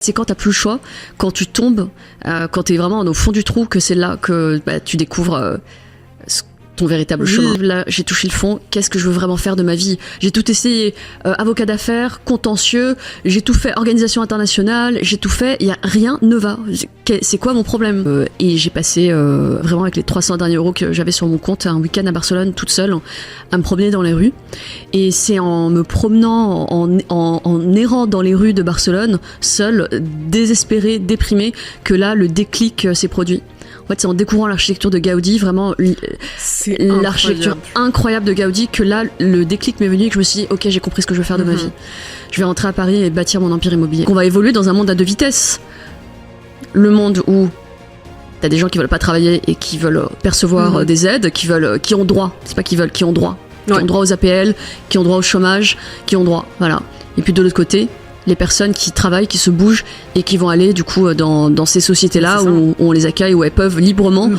C'est quand t'as plus le choix, quand tu tombes, quand t'es vraiment au fond du trou, que c'est là que tu découvres ton véritable chemin. Là, j'ai touché le fond. Qu'est-ce que je veux vraiment faire de ma vie ? J'ai tout essayé. Avocat d'affaires, contentieux, j'ai tout fait. Organisation internationale, j'ai tout fait. Rien ne va. C'est quoi mon problème ? Et j'ai passé vraiment avec les 300 derniers euros que j'avais sur mon compte un week-end à Barcelone toute seule à me promener dans les rues. Et c'est en me promenant, en errant dans les rues de Barcelone, seule, désespérée, déprimée, que là le déclic s'est produit. En fait, c'est en découvrant l'architecture de Gaudi, vraiment l'architecture incroyable de Gaudi, que là, le déclic m'est venu et que je me suis dit, ok, j'ai compris ce que je veux faire de ma vie. Je vais rentrer à Paris et bâtir mon empire immobilier. On va évoluer dans un monde à deux vitesses. Le monde où t'as des gens qui veulent pas travailler et qui veulent percevoir des aides, qui ont droit. C'est pas qui veulent, qui ont droit. Qui ont droit aux APL, qui ont droit au chômage, qui ont droit. Voilà. Et puis de l'autre côté, les personnes qui travaillent, qui se bougent et qui vont aller du coup dans ces sociétés-là où on les accueille, où elles peuvent librement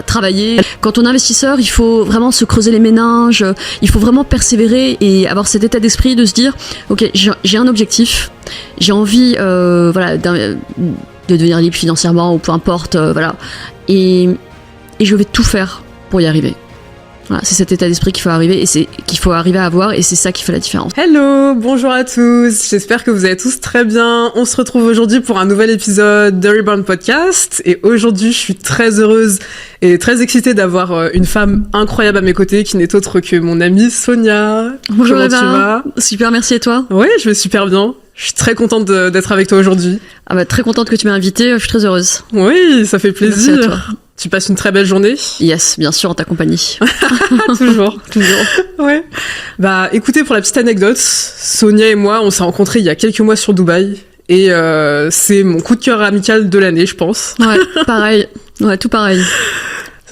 travailler. Quand on est investisseur, il faut vraiment se creuser les méninges, il faut vraiment persévérer et avoir cet état d'esprit de se dire ok, j'ai un objectif, j'ai envie de devenir libre financièrement ou peu importe, et je vais tout faire pour y arriver. Voilà, c'est cet état d'esprit qu'il faut arriver à avoir et c'est ça qui fait la différence. Hello, bonjour à tous, j'espère que vous allez tous très bien. On se retrouve aujourd'hui pour un nouvel épisode de Reborn Podcast et aujourd'hui je suis très heureuse et très excitée d'avoir une femme incroyable à mes côtés qui n'est autre que mon amie Sonia. Bonjour Eva. Tu vas ? Super, merci et toi ? Ouais, je vais super bien. Je suis très contente d'être avec toi aujourd'hui. Très contente que tu m'aies invitée, je suis très heureuse. Oui, ça fait plaisir. Merci à toi. Tu passes une très belle journée ? Yes, bien sûr, en ta compagnie. Toujours. Toujours. Ouais. Écoutez, pour la petite anecdote, Sonia et moi, on s'est rencontrés il y a quelques mois sur Dubaï. Et c'est mon coup de cœur amical de l'année, je pense. Ouais, pareil. Ouais, tout pareil.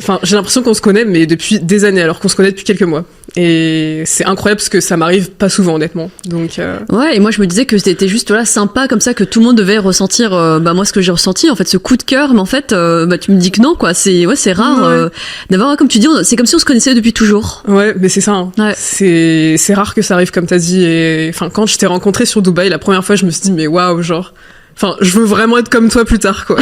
Enfin, j'ai l'impression qu'on se connaît, mais depuis des années, alors qu'on se connaît depuis quelques mois. Et c'est incroyable parce que ça m'arrive pas souvent, honnêtement. Donc, ouais, et moi je me disais que c'était juste sympa comme ça, que tout le monde devait ressentir moi ce que j'ai ressenti, en fait, ce coup de cœur. Mais en fait, tu me dis que non, quoi. C'est rare d'avoir, comme tu dis, c'est comme si on se connaissait depuis toujours. Ouais, mais c'est ça. Hein. Ouais. C'est rare que ça arrive comme t'as dit. Et enfin, quand je t'ai rencontré sur Dubaï la première fois, je me suis dit mais waouh, genre. Enfin, je veux vraiment être comme toi plus tard, quoi.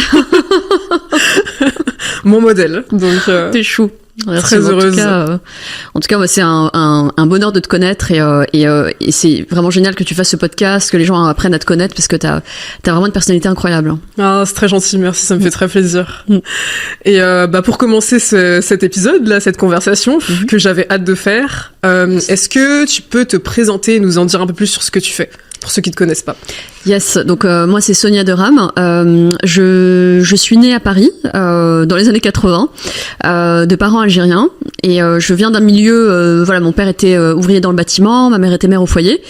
Mon modèle. Donc, t'es chou. Merci, très heureuse. En tout cas, c'est un bonheur de te connaître et c'est vraiment génial que tu fasses ce podcast, que les gens apprennent à te connaître parce que t'as vraiment une personnalité incroyable. Ah, c'est très gentil, merci, ça me fait très plaisir. Et pour commencer cet épisode, là, cette conversation que j'avais hâte de faire, est-ce que tu peux te présenter et nous en dire un peu plus sur ce que tu fais ? Pour ceux qui te connaissent pas. Yes, donc moi c'est Sonia Deram. Je suis née à Paris dans les années 80, de parents algériens, et je viens d'un milieu. Mon père était ouvrier dans le bâtiment, ma mère était mère au foyer,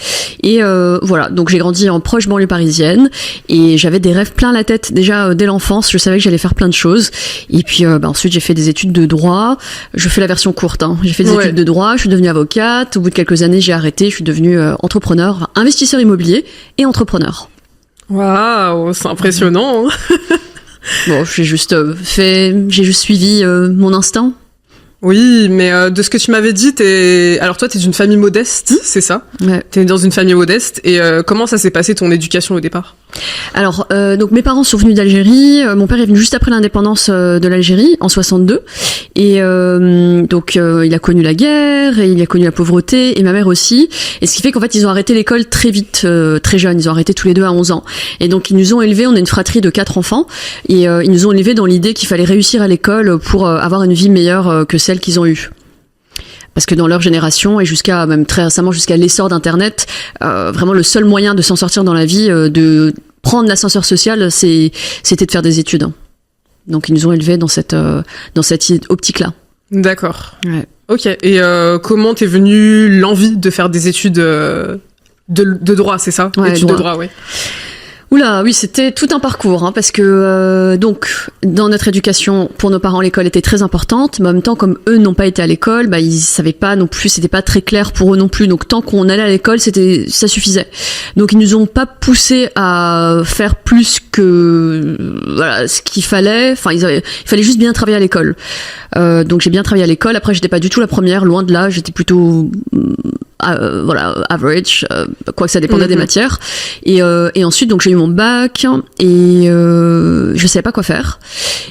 et donc j'ai grandi en proche banlieue parisienne, et j'avais des rêves plein la tête déjà dès l'enfance. Je savais que j'allais faire plein de choses, et puis ensuite j'ai fait des études de droit. Je fais la version courte. J'ai fait des études de droit, je suis devenue avocate. Au bout de quelques années, j'ai arrêté. Je suis devenue entrepreneur, investisseur immobilier et entrepreneur. Waouh, c'est impressionnant. Bon, j'ai juste suivi mon instinct. Oui, mais de ce que tu m'avais dit, alors toi, t'es d'une famille modeste, c'est ça ? Ouais. T'es dans une famille modeste, et comment ça s'est passé ton éducation au départ ? Alors, donc mes parents sont venus d'Algérie. Mon père est venu juste après l'indépendance de l'Algérie en 62, et il a connu la guerre et il a connu la pauvreté, et ma mère aussi. Et ce qui fait qu'en fait ils ont arrêté l'école très vite, très jeunes. Ils ont arrêté tous les deux à 11 ans. Et donc ils nous ont élevés. On est une fratrie de 4 enfants, et ils nous ont élevés dans l'idée qu'il fallait réussir à l'école pour avoir une vie meilleure que celle qu'ils ont eue. Parce que dans leur génération, et jusqu'à même très récemment, jusqu'à l'essor d'Internet, vraiment le seul moyen de s'en sortir dans la vie, de prendre l'ascenseur social, c'était de faire des études. Donc ils nous ont élevés dans cette optique-là. D'accord. Ouais. Ok. Et comment t'es venue l'envie de faire des études de droit, c'est ça ? Ouais, études de droit, ouais. Oula, oui, c'était tout un parcours, parce que donc dans notre éducation, pour nos parents, l'école était très importante, mais en même temps, comme eux n'ont pas été à l'école, ils savaient pas non plus, c'était pas très clair pour eux non plus. Donc tant qu'on allait à l'école, ça suffisait. Donc ils nous ont pas poussé à faire plus que ce qu'il fallait. Enfin, il fallait juste bien travailler à l'école. Donc j'ai bien travaillé à l'école. Après, j'étais pas du tout la première, loin de là. J'étais plutôt voilà, average, quoi que ça dépendait des matières. Et ensuite, donc j'ai eu mon bac et je savais pas quoi faire.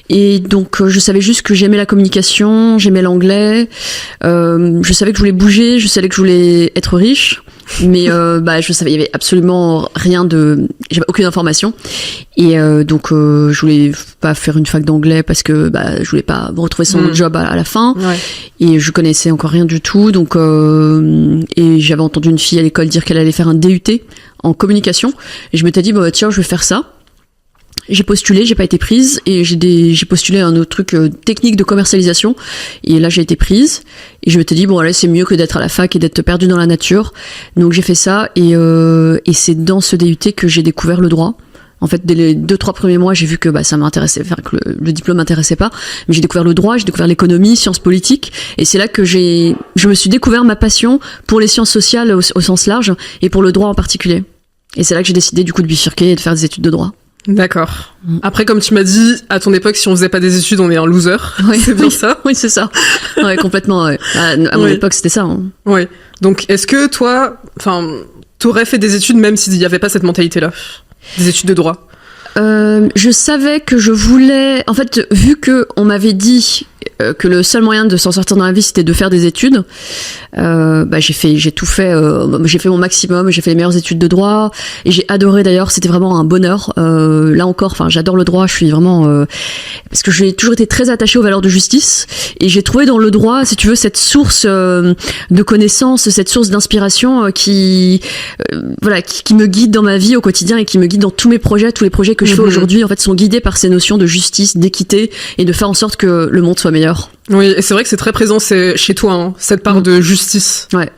Et donc je savais juste que j'aimais la communication, j'aimais l'anglais, je savais que je voulais bouger, je savais que je voulais être riche. Mais je savais, il y avait absolument j'avais aucune information. Et donc je voulais pas faire une fac d'anglais parce que je voulais pas me retrouver sans job à la fin. Ouais. Et je connaissais encore rien du tout. Donc et j'avais entendu une fille à l'école dire qu'elle allait faire un DUT en communication. Et je m'étais dit tiens, je vais faire ça. J'ai postulé, j'ai pas été prise, et j'ai postulé un autre truc technique de commercialisation, et là j'ai été prise, et je m'étais dit bon allez, c'est mieux que d'être à la fac et d'être perdu dans la nature. Donc j'ai fait ça, et c'est dans ce DUT que j'ai découvert le droit. En fait, dès les 2-3 premiers mois, j'ai vu que ça m'intéressait, que le diplôme m'intéressait pas, mais j'ai découvert le droit, j'ai découvert l'économie, sciences politiques, et c'est là que je me suis découvert ma passion pour les sciences sociales au sens large, et pour le droit en particulier. Et c'est là que j'ai décidé du coup de bifurquer et de faire des études de droit. D'accord. Après, comme tu m'as dit, à ton époque, si on faisait pas des études, on est un loser. Ouais, c'est bien ça? Oui, c'est ça. Ouais, complètement, ouais. À mon époque, c'était ça. Hein. Ouais. Donc, est-ce que toi, t'aurais fait des études même s'il y avait pas cette mentalité-là? Des études de droit? Je savais que je voulais... En fait, vu qu'on m'avait dit que le seul moyen de s'en sortir dans la vie, c'était de faire des études, j'ai tout fait. J'ai fait mon maximum, j'ai fait les meilleures études de droit, et j'ai adoré d'ailleurs, c'était vraiment un bonheur. Là encore, j'adore le droit, je suis vraiment... parce que j'ai toujours été très attachée aux valeurs de justice, et j'ai trouvé dans le droit, si tu veux, cette source de connaissances, cette source d'inspiration qui me guide dans ma vie au quotidien, et qui me guide dans tous mes projets, tous les projets que je fais aujourd'hui, en fait, sont guidés par ces notions de justice, d'équité, et de faire en sorte que le monde soit meilleur. Oui, et c'est vrai que c'est très présent chez toi, hein, cette part de justice. Ouais.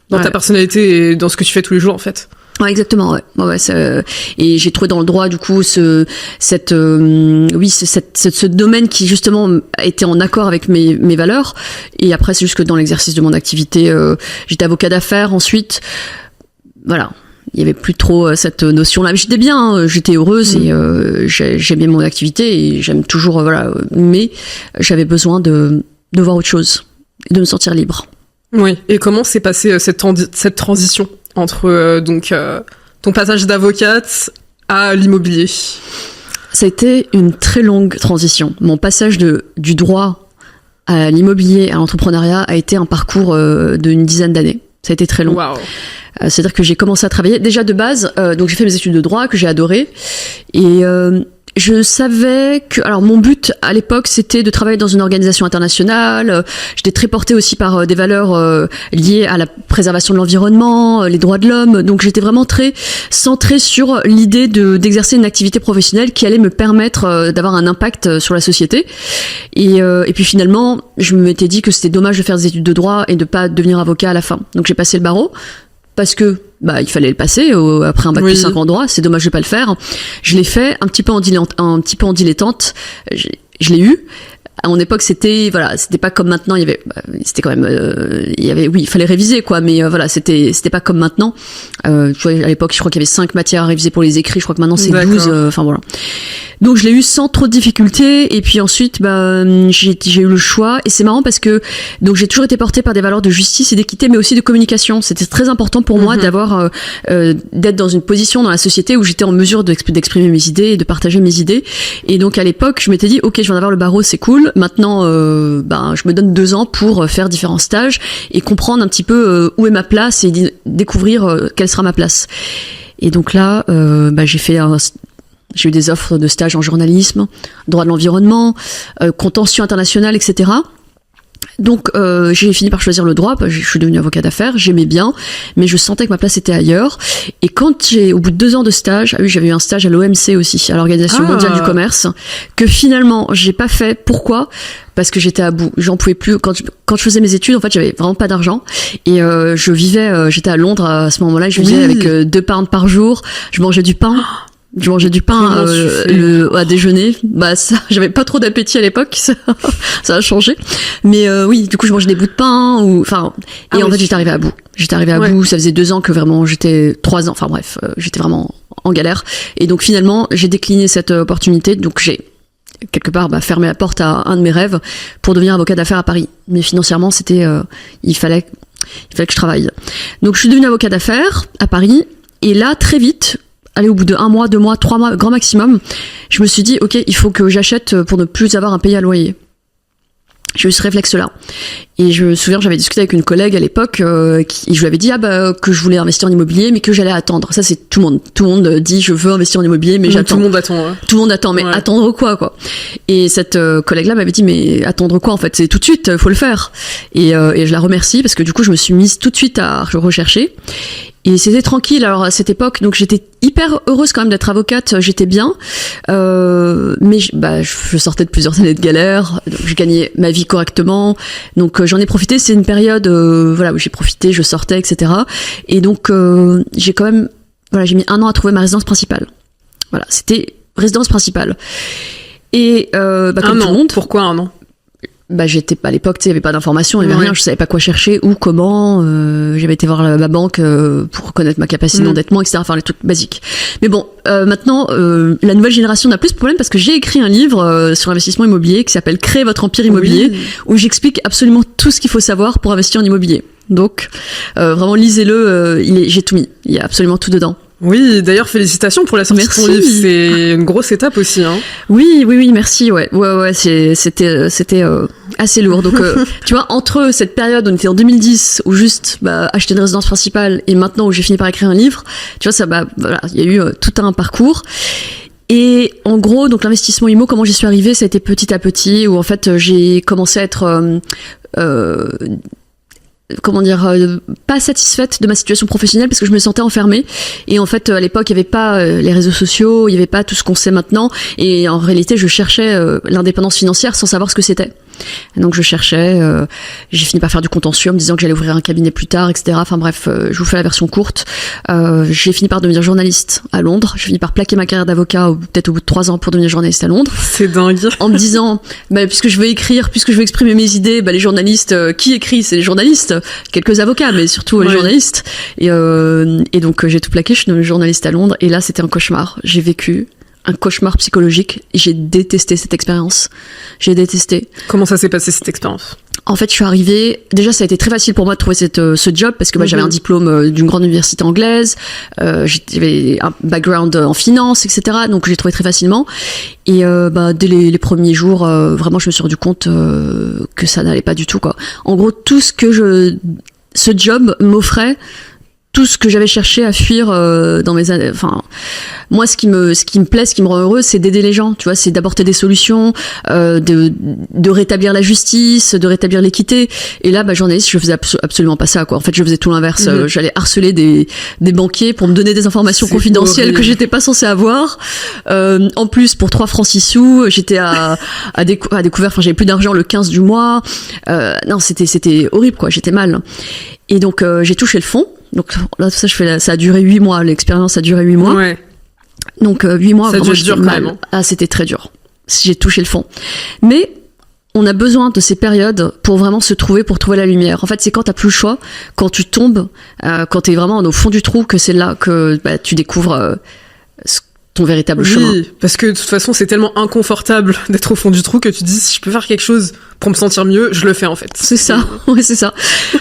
Dans ta personnalité et dans ce que tu fais tous les jours, en fait. Ouais, exactement, ouais. Et j'ai trouvé dans le droit, du coup, ce domaine qui, justement, était en accord avec mes valeurs. Et après, c'est juste que dans l'exercice de mon activité, j'étais avocat d'affaires ensuite. Voilà. Il y avait plus trop cette notion-là. Mais j'étais bien, hein, j'étais heureuse et j'aimais mon activité et j'aime toujours, mais j'avais besoin de voir autre chose et de me sentir libre. Oui. Et comment s'est passée cette transition entre ton passage d'avocate à l'immobilier? Ça a été une très longue transition. Mon passage du droit à l'immobilier, à l'entrepreneuriat, a été un parcours d'une dizaine d'années. Ça a été très long. Waouh. C'est-à-dire que j'ai commencé à travailler déjà de base, donc j'ai fait mes études de droit que j'ai adoré, et je savais que, alors mon but à l'époque, c'était de travailler dans une organisation internationale. J'étais très portée aussi par des valeurs liées à la préservation de l'environnement, les droits de l'homme. Donc j'étais vraiment très centrée sur l'idée d'exercer une activité professionnelle qui allait me permettre d'avoir un impact sur la société. Et puis finalement, je m'étais dit que c'était dommage de faire des études de droit et de pas devenir avocat à la fin. Donc j'ai passé le barreau. Parce que il fallait le passer après un bac plus 5 en droit, c'est dommage de pas le faire. Je l'ai fait un petit peu en dilettante. Je l'ai eu. À mon époque, c'était pas comme maintenant. Il fallait réviser quoi, mais c'était pas comme maintenant. Tu vois, à l'époque, je crois qu'il y avait 5 matières à réviser pour les écrits. Je crois que maintenant c'est 12. Voilà. Donc je l'ai eu sans trop de difficultés, et puis ensuite j'ai eu le choix, et c'est marrant parce que donc j'ai toujours été portée par des valeurs de justice et d'équité, mais aussi de communication. C'était très important pour moi d'avoir d'être dans une position dans la société où j'étais en mesure d'exprimer mes idées et de partager mes idées. Et donc à l'époque, je m'étais dit ok, je viens d'avoir le barreau, c'est cool. Maintenant, je me donne 2 ans pour faire différents stages et comprendre un petit peu où est ma place et découvrir quelle sera ma place. Et donc là, j'ai eu des offres de stage en journalisme, droit de l'environnement, contentieux international, etc. Donc j'ai fini par choisir le droit. Je suis devenue avocat d'affaires, j'aimais bien, mais je sentais que ma place était ailleurs. Et quand au bout de 2 ans de stage, j'avais eu un stage à l'OMC aussi, à l'Organisation mondiale du commerce, que finalement j'ai pas fait. Pourquoi ? Parce que j'étais à bout, j'en pouvais plus. Quand je faisais mes études, en fait, j'avais vraiment pas d'argent, et j'étais à Londres à ce moment-là. Je vivais avec 2 pounds par jour. Je mangeais du pain. Je mangeais du pain à déjeuner. J'avais pas trop d'appétit à l'époque, ça a changé. Mais oui, du coup, je mangeais des bouts de pain en fait, j'étais arrivée à bout. Bout, ça faisait 2 ans que vraiment 3 ans, j'étais vraiment en galère. Et donc finalement, j'ai décliné cette opportunité. Donc j'ai quelque part fermé la porte à un de mes rêves pour devenir avocat d'affaires à Paris. Mais financièrement, il fallait Il fallait que je travaille. Donc je suis devenue avocat d'affaires à Paris. Et là, très vite, allez, au bout de 1 mois, 2 mois, 3 mois, grand maximum, je me suis dit, ok, il faut que j'achète pour ne plus avoir à payer un loyer. J'ai eu ce réflexe-là. Et je me souviens, j'avais discuté avec une collègue à l'époque, et je lui avais dit que je voulais investir en immobilier, mais que j'allais attendre. Ça, c'est tout le monde. Tout le monde dit, je veux investir en immobilier, mais j'attends. Tout le monde attend. Ouais. Tout le monde attend, mais attendre quoi. Et cette collègue-là m'avait dit, mais attendre quoi, en fait, c'est tout de suite, faut le faire. Et je la remercie, parce que du coup, je me suis mise tout de suite à rechercher. Et c'était tranquille, alors à cette époque, donc j'étais hyper heureuse quand même d'être avocate, j'étais bien, mais je sortais de plusieurs années de galère, donc je gagnais ma vie correctement, donc j'en ai profité, c'est une période où j'ai profité, je sortais, etc. Et donc j'ai quand même, j'ai mis 1 an à trouver ma résidence principale. Voilà, c'était résidence principale. Et comme tout le monde. Pourquoi 1 an? J'étais pas à l'époque, il y avait pas d'informations, il y avait rien, je savais pas quoi chercher, où, comment, j'avais été voir ma banque pour connaître ma capacité d'endettement, etc. Enfin, les trucs basiques. Mais bon, maintenant, la nouvelle génération n'a plus ce problème parce que j'ai écrit un livre sur l'investissement immobilier qui s'appelle Créer votre empire immobilier, où j'explique absolument tout ce qu'il faut savoir pour investir en immobilier. Donc, vraiment, lisez-le, j'ai tout mis. Il y a absolument tout dedans. Oui, d'ailleurs, félicitations pour la sortie de ton livre. C'est une grosse étape aussi, hein. Oui, merci, ouais, c'était assez lourd. Donc, tu vois, entre cette période, on était en 2010, où juste, acheter une résidence principale, et maintenant où j'ai fini par écrire un livre, tu vois, ça, il y a eu tout un parcours. Et en gros, donc l'investissement IMO, comment j'y suis arrivée, ça a été petit à petit, où en fait, j'ai commencé à être, pas satisfaite de ma situation professionnelle parce que je me sentais enfermée, et en fait à l'époque il n'y avait pas les réseaux sociaux, il n'y avait pas tout ce qu'on sait maintenant, et en réalité je cherchais l'indépendance financière sans savoir ce que c'était. Et donc je cherchais, j'ai fini par faire du contentieux en me disant que j'allais ouvrir un cabinet plus tard, etc. Enfin bref, je vous fais la version courte. J'ai fini par devenir journaliste à Londres. J'ai fini par plaquer ma carrière d'avocat peut-être au bout de 3 ans pour devenir journaliste à Londres. C'est dingue. En me disant, puisque je veux écrire, puisque je veux exprimer mes idées, les journalistes, qui écrit? C'est les journalistes, quelques avocats, mais surtout les journalistes. Et donc j'ai tout plaqué, je suis devenue journaliste à Londres, et là c'était un cauchemar. J'ai vécu un cauchemar psychologique. J'ai détesté cette expérience. J'ai détesté. Comment ça s'est passé cette expérience? En fait, je suis arrivée. Déjà, ça a été très facile pour moi de trouver ce job parce que j'avais un diplôme d'une grande université anglaise. J'avais un background en finance, etc. Donc, j'ai trouvé très facilement. Et dès les premiers jours, vraiment, je me suis rendu compte que ça n'allait pas du tout, quoi. En gros, tout ce que ce job m'offrait, tout ce que j'avais cherché à fuir dans mes années, enfin, moi ce qui me plaît, ce qui me rend heureuse, c'est d'aider les gens, tu vois, c'est d'apporter des solutions, de rétablir la justice, de rétablir l'équité. Et là, journaliste, je faisais absolument pas ça, quoi. En fait, je faisais tout l'inverse. J'allais harceler des banquiers pour me donner des informations confidentielles que j'étais pas censée avoir. En plus, pour 3 francs 6 sous, j'étais à découvert, enfin, j'avais plus d'argent le 15 du mois. Non, c'était horrible, quoi. J'étais mal. Et donc, j'ai touché le fond. Donc là, ça a duré 8 mois. L'expérience a duré 8 mois. Ouais. Donc 8 mois, ça vraiment, j'étais dur mal. Quand même. Ah, c'était très dur. J'ai touché le fond. Mais on a besoin de ces périodes pour vraiment se trouver, pour trouver la lumière. En fait, c'est quand t'as plus le choix, quand tu tombes, quand t'es vraiment au fond du trou, que c'est là que tu découvres ton véritable chemin. Oui, parce que de toute façon, c'est tellement inconfortable d'être au fond du trou que tu te dis, si je peux faire quelque chose pour me sentir mieux, je le fais en fait. C'est ça, ouais, c'est ça.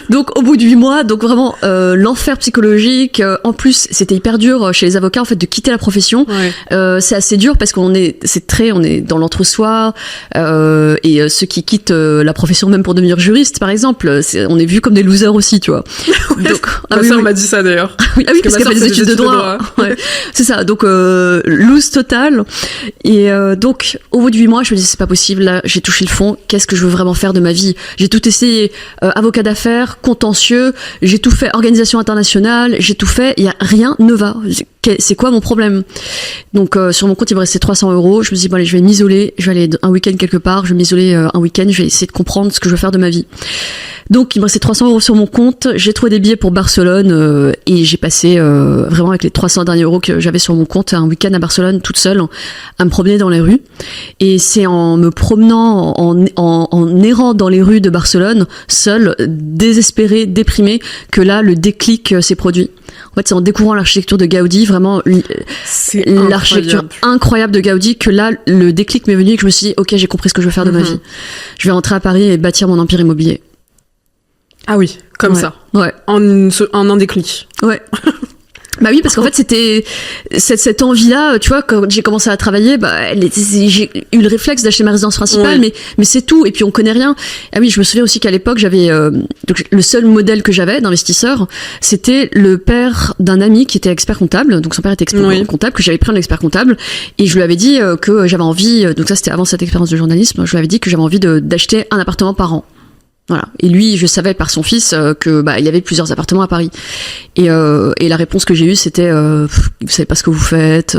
Donc au bout de 8 mois, donc vraiment l'enfer psychologique. En plus, c'était hyper dur chez les avocats en fait de quitter la profession. Ouais. C'est assez dur parce on est dans l'entre-soi, et ceux qui quittent la profession même pour devenir juriste, par exemple, on est vus comme des losers aussi, tu vois. Donc, ma sœur m'a dit ça d'ailleurs. Oui, parce qu'elle fait des études de droit. Ouais. C'est ça. Donc loose total. Et donc au bout de 8 mois, je me dis c'est pas possible. Là, j'ai touché le fond. Qu'est-ce que je veux vraiment faire de ma vie? J'ai tout essayé. Avocat d'affaires, contentieux. J'ai tout fait. Organisation internationale. J'ai tout fait. Il y a rien ne va. C'est quoi mon problème? Donc sur mon compte il me restait 300 €. Je me suis dit bon allez, je vais m'isoler. Je vais aller un week-end quelque part. Je vais m'isoler un week-end. Je vais essayer de comprendre ce que je veux faire de ma vie. Donc il me restait 300 € sur mon compte. J'ai trouvé des billets pour Barcelone et j'ai passé vraiment avec les 300 derniers euros que j'avais sur mon compte un week-end à Barcelone toute seule à me promener dans les rues. Et c'est en me promenant, en errant dans les rues de Barcelone, seule, désespérée, déprimée, que là le déclic s'est produit. En fait, c'est en découvrant l'architecture de Gaudi, vraiment l'architecture incroyable de Gaudi, que là le déclic m'est venu et que je me suis dit ok, j'ai compris ce que je veux faire de ma vie. Je vais rentrer à Paris et bâtir mon empire immobilier. Ah oui, Comme ça. Ouais. En un déclic. Ouais. Bah oui, parce qu'en fait, c'était cette envie-là, tu vois, quand j'ai commencé à travailler, j'ai eu le réflexe d'acheter ma résidence principale, mais c'est tout, et puis on connaît rien. Ah oui, je me souviens aussi qu'à l'époque, j'avais donc le seul modèle que j'avais d'investisseur, c'était le père d'un ami qui était expert comptable, donc son père était expert comptable, que j'avais pris un expert comptable, et je lui avais dit que j'avais envie, donc ça c'était avant cette expérience de journalisme, je lui avais dit que j'avais envie d'acheter un appartement par an. Voilà. Et lui, je savais par son fils que il y avait plusieurs appartements à Paris. Et la réponse que j'ai eue, c'était vous savez pas ce que vous faites.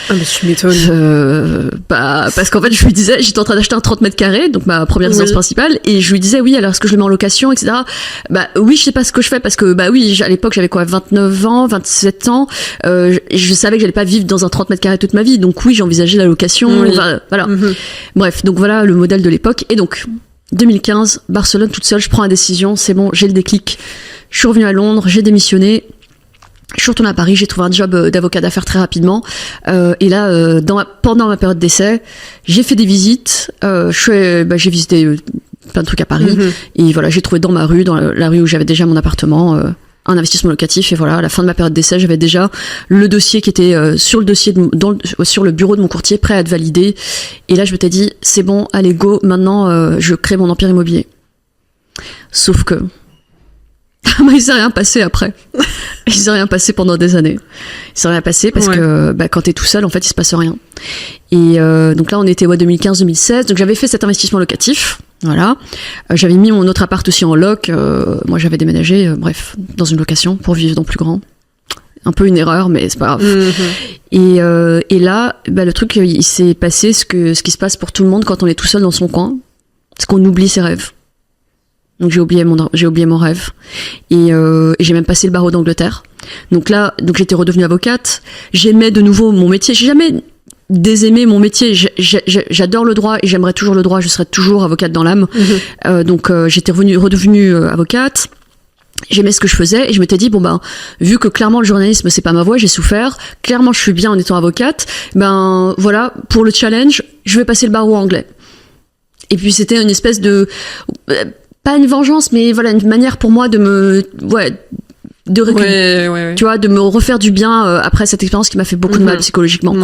Mais tu m'étonnes. Parce qu'en fait, je lui disais, j'étais en train d'acheter un 30 mètres carrés, donc ma première résidence principale, et je lui disais oui, alors est-ce que je le mets en location, etc. Oui, je sais pas ce que je fais parce que oui, à l'époque j'avais 29 ans, 27 ans, je savais que j'allais pas vivre dans un 30 mètres carrés toute ma vie, donc oui, j'ai envisagé la location. Voilà. Bref, donc voilà le modèle de l'époque, et donc 2015, Barcelone toute seule, je prends la décision, c'est bon, j'ai le déclic. Je suis revenue à Londres, j'ai démissionné. Je suis retournée à Paris, j'ai trouvé un job d'avocat d'affaires très rapidement. Et là, pendant ma période d'essai, j'ai fait des visites. J'ai visité plein de trucs à Paris. Et voilà, j'ai trouvé dans ma rue, dans la rue où j'avais déjà mon appartement, un investissement locatif. Et voilà, à la fin de ma période d'essai, j'avais déjà le dossier qui était sur le bureau de mon courtier, prêt à être validé. Et là, je m'étais dit, c'est bon, allez go, maintenant, je crée mon empire immobilier. Sauf que il s'est rien passé après. Il s'est rien passé pendant des années. Il s'est rien passé parce que quand t'es tout seul, en fait, il se passe rien. Et donc là, on était 2015-2016. Donc j'avais fait cet investissement locatif. Voilà. J'avais mis mon autre appart aussi en loc. Moi, j'avais déménagé, dans une location pour vivre dans plus grand. Un peu une erreur, mais c'est pas grave. Et là, le truc, il s'est passé ce qui se passe pour tout le monde quand on est tout seul dans son coin, c'est qu'on oublie ses rêves. Donc j'ai oublié mon rêve, et j'ai même passé le barreau d'Angleterre. Donc j'étais redevenue avocate. J'aimais de nouveau mon métier. J'ai jamais désaimé mon métier. J'adore le droit et j'aimerais toujours le droit. Je serai toujours avocate dans l'âme. Donc j'étais redevenue avocate. J'aimais ce que je faisais et je m'étais dit vu que clairement le journalisme c'est pas ma voie, j'ai souffert, clairement je suis bien en étant avocate, voilà, pour le challenge, je vais passer le barreau anglais. Et puis c'était une espèce de pas une vengeance, mais voilà, une manière pour moi de reculer, tu vois, de me refaire du bien après cette expérience qui m'a fait beaucoup de mal psychologiquement.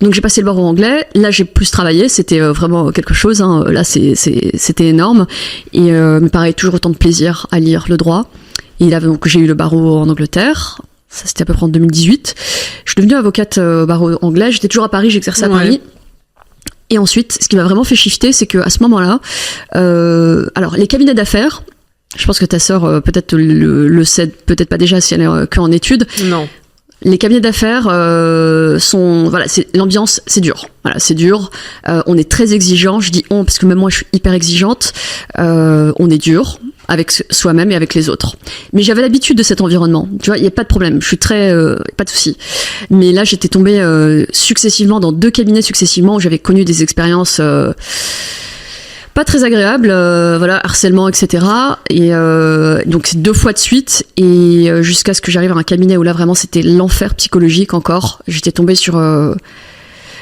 Donc j'ai passé le barreau anglais. Là j'ai plus travaillé, c'était vraiment quelque chose. Là c'était énorme. Et mais pareil, toujours autant de plaisir à lire le droit. Et là donc j'ai eu le barreau en Angleterre. Ça c'était à peu près en 2018. Je suis devenue avocate au barreau anglais. J'étais toujours à Paris, j'exerçais à Paris. Et ensuite, ce qui m'a vraiment fait shifter, c'est qu'à ce moment-là, alors les cabinets d'affaires, je pense que ta sœur peut-être le sait, peut-être pas déjà si elle est qu'en études. Non. Les cabinets d'affaires l'ambiance, c'est dur. Voilà, c'est dur. On est très exigeant. Je dis on parce que même moi je suis hyper exigeante. On est dur avec soi-même et avec les autres. Mais j'avais l'habitude de cet environnement. Tu vois, il y a pas de problème. Je suis très pas de souci. Mais là, j'étais tombée successivement dans 2 cabinets successivement où j'avais connu des expériences pas très agréable, harcèlement, etc. Et donc c'est 2 fois de suite, et jusqu'à ce que j'arrive à un cabinet où là vraiment c'était l'enfer psychologique encore. J'étais tombée sur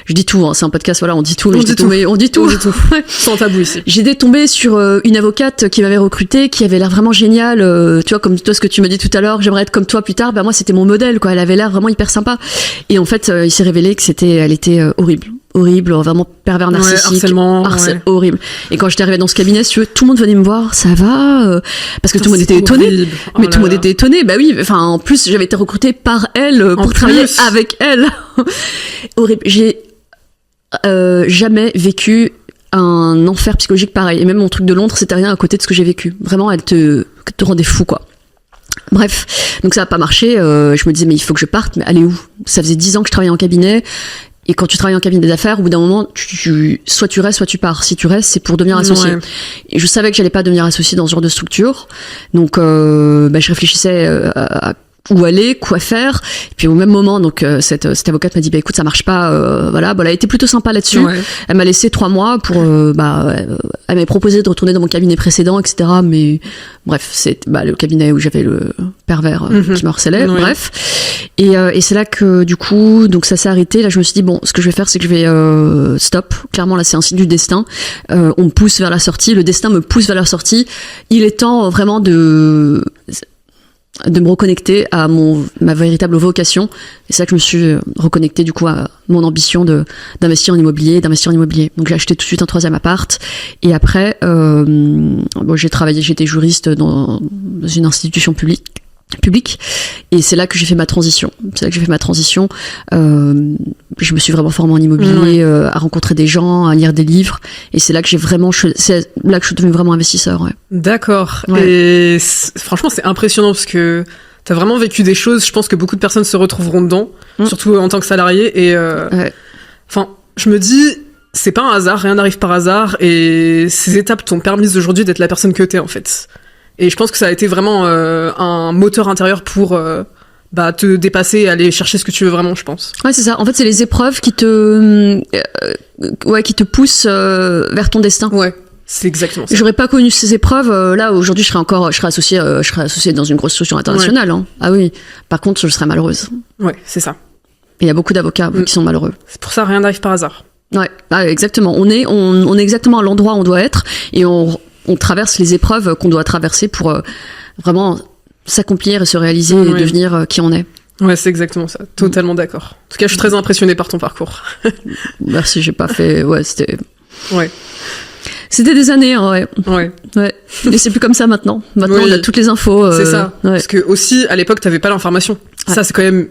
je dis tout, c'est un podcast, voilà, on dit tout, mais on dit tout. Sans tabou ici. J'étais tombée sur une avocate qui m'avait recrutée, qui avait l'air vraiment géniale, tu vois, comme toi ce que tu m'as dit tout à l'heure, j'aimerais être comme toi plus tard. Moi c'était mon modèle, quoi. Elle avait l'air vraiment hyper sympa. Et en fait, il s'est révélé que elle était horrible, vraiment pervers narcissique, harcèlement, horrible. Et quand j'étais arrivée dans ce cabinet, si tu veux, tout le monde venait me voir, ça va, parce que tout le monde était étonné. Mais tout le monde était étonné. Oui, enfin en plus j'avais été recrutée par elle pour travailler avec elle. Horrible. J'ai jamais vécu un enfer psychologique pareil. Et même mon truc de Londres, c'était rien à côté de ce que j'ai vécu. Vraiment, elle te rendait fou, quoi. Bref, donc ça n'a pas marché. Je me disais, mais il faut que je parte. Mais allez où ? Ça faisait 10 ans que je travaillais en cabinet. Et quand tu travailles en cabinet d'affaires, au bout d'un moment, soit tu restes, soit tu pars. Si tu restes, c'est pour devenir associé. Et je savais que j'allais pas devenir associé dans ce genre de structure. Donc, je réfléchissais à où aller, quoi faire. Et puis au même moment, donc cette avocate m'a dit écoute, ça marche pas, voilà. Bon, elle a été plutôt sympa là-dessus. Ouais. Elle m'a laissé 3 mois pour elle m'avait proposé de retourner dans mon cabinet précédent, etc. Mais bref, c'est le cabinet où j'avais le pervers qui me harcelait. Ouais. Bref, et c'est là que du coup, donc ça s'est arrêté. Là, je me suis dit bon, ce que je vais faire, c'est que je vais stop. Clairement, là, c'est un signe du destin. On me pousse vers la sortie. Le destin me pousse vers la sortie. Il est temps vraiment de me reconnecter à ma véritable vocation. Et c'est là que je me suis reconnectée du coup à mon ambition d'investir en immobilier. Donc j'ai acheté tout de suite un 3e appart. Et après, j'étais juriste dans une institution publique. Et c'est là que j'ai fait ma transition. Je me suis vraiment formée en immobilier, à rencontrer des gens, à lire des livres. Et c'est là que c'est là que je suis devenue vraiment investisseur. Ouais. D'accord. Ouais. Et franchement, c'est impressionnant parce que t'as vraiment vécu des choses. Je pense que beaucoup de personnes se retrouveront dedans, surtout en tant que salarié. Et je me dis, c'est pas un hasard, rien n'arrive par hasard. Et ces étapes t'ont permis aujourd'hui d'être la personne que t'es en fait. Et je pense que ça a été vraiment un moteur intérieur pour te dépasser et aller chercher ce que tu veux vraiment, je pense. Ouais, c'est ça. En fait, c'est les épreuves qui te poussent vers ton destin. Ouais, c'est exactement ça. J'aurais pas connu ces épreuves. Là, aujourd'hui, je serais associée dans une grosse structure internationale. Ouais. Hein. Ah oui. Par contre, je serais malheureuse. Ouais, c'est ça. Et il y a beaucoup d'avocats qui sont malheureux. C'est pour ça, rien n'arrive par hasard. Ouais, exactement. On est exactement à l'endroit où on doit être et on traverse les épreuves qu'on doit traverser pour vraiment s'accomplir et se réaliser et devenir qui on est. Ouais, c'est exactement ça. Totalement d'accord. En tout cas, je suis très impressionnée par ton parcours. Merci, j'ai pas fait... Ouais, c'était... Ouais. C'était des années, hein, ouais. Mais c'est plus comme ça maintenant. Maintenant, on a toutes les infos. C'est ça. Ouais. Parce que aussi, à l'époque, t'avais pas l'information. Ouais. Ça, c'est quand même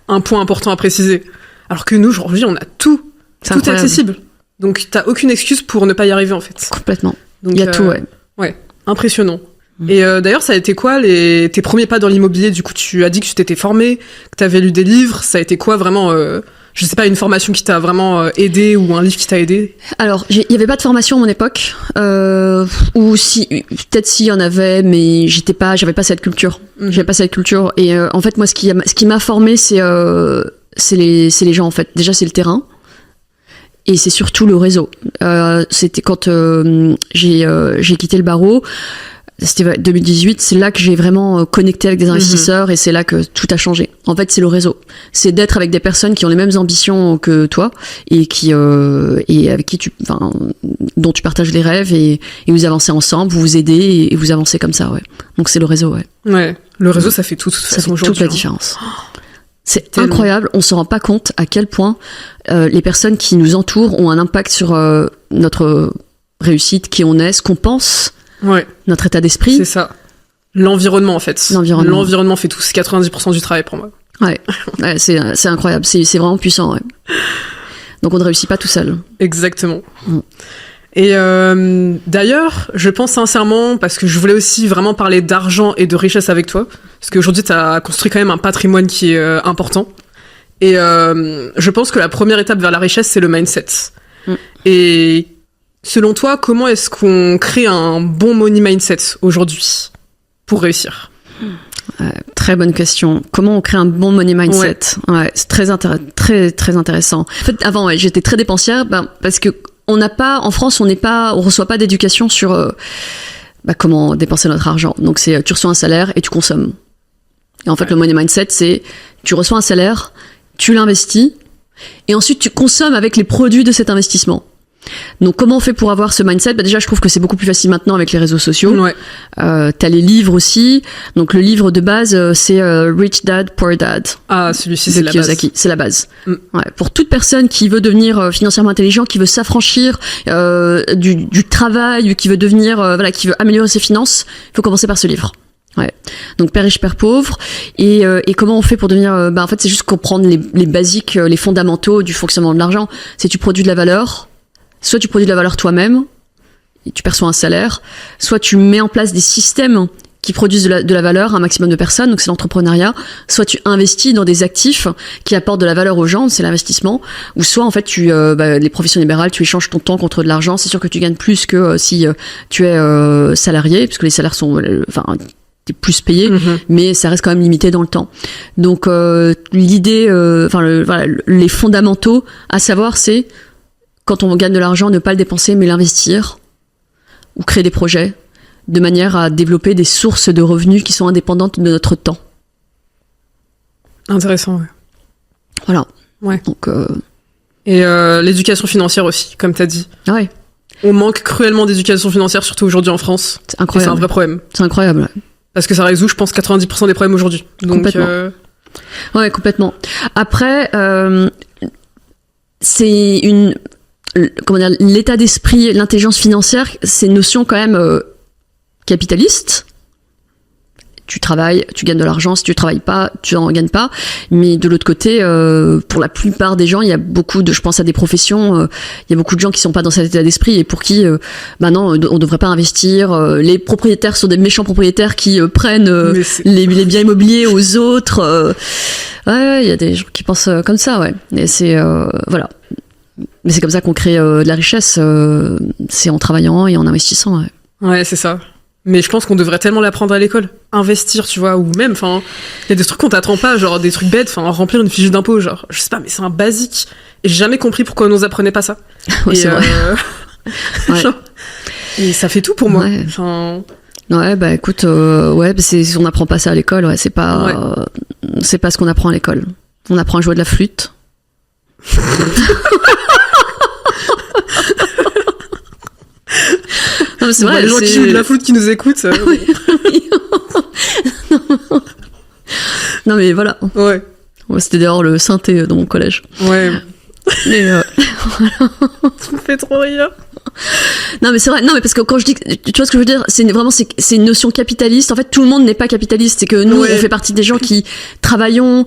un point important à préciser. Alors que nous, aujourd'hui, on a tout. Tout est accessible. Donc, t'as aucune excuse pour ne pas y arriver, en fait. Complètement. Donc, il y a tout, ouais. Ouais, impressionnant. Et d'ailleurs, ça a été quoi tes premiers pas dans l'immobilier? Du coup, tu as dit que tu t'étais formé, que tu avais lu des livres. Ça a été quoi vraiment je sais pas, une formation qui t'a vraiment aidé ou un livre qui t'a aidé? Alors, il y avait pas de formation à mon époque, ou si, peut-être s'il y en avait, mais j'avais pas cette culture. J'avais pas cette culture. Et en fait, moi, ce qui m'a formé, c'est les gens, en fait. Déjà, c'est le terrain. Et c'est surtout le réseau. C'était quand j'ai quitté le barreau, c'était 2018, c'est là que j'ai vraiment connecté avec des investisseurs et c'est là que tout a changé. En fait, c'est le réseau. C'est d'être avec des personnes qui ont les mêmes ambitions que toi et et avec qui dont tu partages les rêves et vous avancez ensemble, vous vous aidez et vous avancez comme ça, ouais. Donc c'est le réseau, ouais. Ouais. Le réseau, ça fait toute la différence. C'est incroyable, on se rend pas compte à quel point les personnes qui nous entourent ont un impact sur notre réussite, qui on est, ce qu'on pense, notre état d'esprit. C'est ça. L'environnement, en fait. L'environnement fait tout, c'est 90% du travail pour moi. Ouais, c'est incroyable, c'est vraiment puissant, ouais. Donc on ne réussit pas tout seul. Exactement. Et d'ailleurs, je pense sincèrement, parce que je voulais aussi vraiment parler d'argent et de richesse avec toi, parce qu'aujourd'hui, tu as construit quand même un patrimoine qui est important. Et je pense que la première étape vers la richesse, c'est le mindset. Et selon toi, comment est-ce qu'on crée un bon money mindset aujourd'hui pour réussir? Très bonne question. Comment on crée un bon money mindset? C'est très intéressant. En fait, avant, j'étais très dépensière, parce que en France, on reçoit pas d'éducation sur comment dépenser notre argent. Donc tu reçois un salaire et tu consommes. Et en fait, le money mindset, c'est tu reçois un salaire, tu l'investis et ensuite tu consommes avec les produits de cet investissement. Donc comment on fait pour avoir ce mindset? Déjà, je trouve que c'est beaucoup plus facile maintenant avec les réseaux sociaux. T'as les livres aussi. Donc le livre de base, c'est Rich Dad, Poor Dad. Ah, celui-ci, c'est la base. C'est la base. Pour toute personne qui veut devenir financièrement intelligent, qui veut s'affranchir du travail, qui veut qui veut améliorer ses finances, il faut commencer par ce livre. Donc Père riche, Père pauvre. Et comment on fait pour devenir... en fait, c'est juste comprendre les basiques, les fondamentaux du fonctionnement de l'argent. C'est tu produis de la valeur. Soit tu produis de la valeur toi-même, et tu perçois un salaire, soit tu mets en place des systèmes qui produisent de la valeur à un maximum de personnes, donc c'est l'entrepreneuriat, soit tu investis dans des actifs qui apportent de la valeur aux gens, c'est l'investissement, ou soit en fait les professions libérales, tu échanges ton temps contre de l'argent, c'est sûr que tu gagnes plus que si tu es salarié, puisque les salaires sont... t'es plus payé, mais ça reste quand même limité dans le temps. Donc l'idée, les fondamentaux à savoir, c'est quand on gagne de l'argent, ne pas le dépenser, mais l'investir ou créer des projets de manière à développer des sources de revenus qui sont indépendantes de notre temps. Intéressant, ouais. Voilà. Ouais. Donc, et l'éducation financière aussi, comme t'as dit. Ouais. On manque cruellement d'éducation financière, surtout aujourd'hui en France. C'est incroyable. Et c'est un vrai problème. C'est incroyable. Ouais. Parce que ça résout, je pense, 90% des problèmes aujourd'hui. Donc, complètement. Ouais, complètement. Après, c'est l'état d'esprit, l'intelligence financière, c'est une notion quand même capitaliste. Tu travailles, tu gagnes de l'argent. Si tu travailles pas, tu n'en gagnes pas. Mais de l'autre côté, pour la plupart des gens, il y a beaucoup de, je pense à des professions, il y a beaucoup de gens qui sont pas dans cet état d'esprit et pour qui, non, on devrait pas investir. Les propriétaires sont des méchants propriétaires qui prennent les biens immobiliers aux autres. Ouais, il y a des gens qui pensent comme ça, ouais. Et c'est voilà. Mais c'est comme ça qu'on crée de la richesse. C'est en travaillant et en investissant. Ouais, ouais, c'est ça. Mais je pense qu'on devrait tellement l'apprendre à l'école. Investir, tu vois, ou même, enfin, il y a des trucs qu'on t'apprend pas, genre des trucs bêtes, enfin, remplir une fiche d'impôt, genre, je sais pas, mais c'est un basique. Et j'ai jamais compris pourquoi on nous apprenait pas ça. Ouais, c'est vrai. Genre, et ça fait tout pour moi. Ouais. Enfin... Ouais, bah écoute, ouais, on n'apprend pas ça à l'école, ouais, c'est pas ce qu'on apprend à l'école. On apprend à jouer de la flûte. Non, mais c'est vrai, les gens qui jouent de la flûte qui nous écoutent. Non mais voilà. Ouais. C'était d'ailleurs le synthé dans mon collège. Ouais. Mais tu me fais trop rire. Non mais c'est vrai, non mais parce que quand je dis, tu vois ce que je veux dire, c'est une notion capitaliste. En fait, tout le monde n'est pas capitaliste. C'est que nous, on fait partie des gens qui travaillons,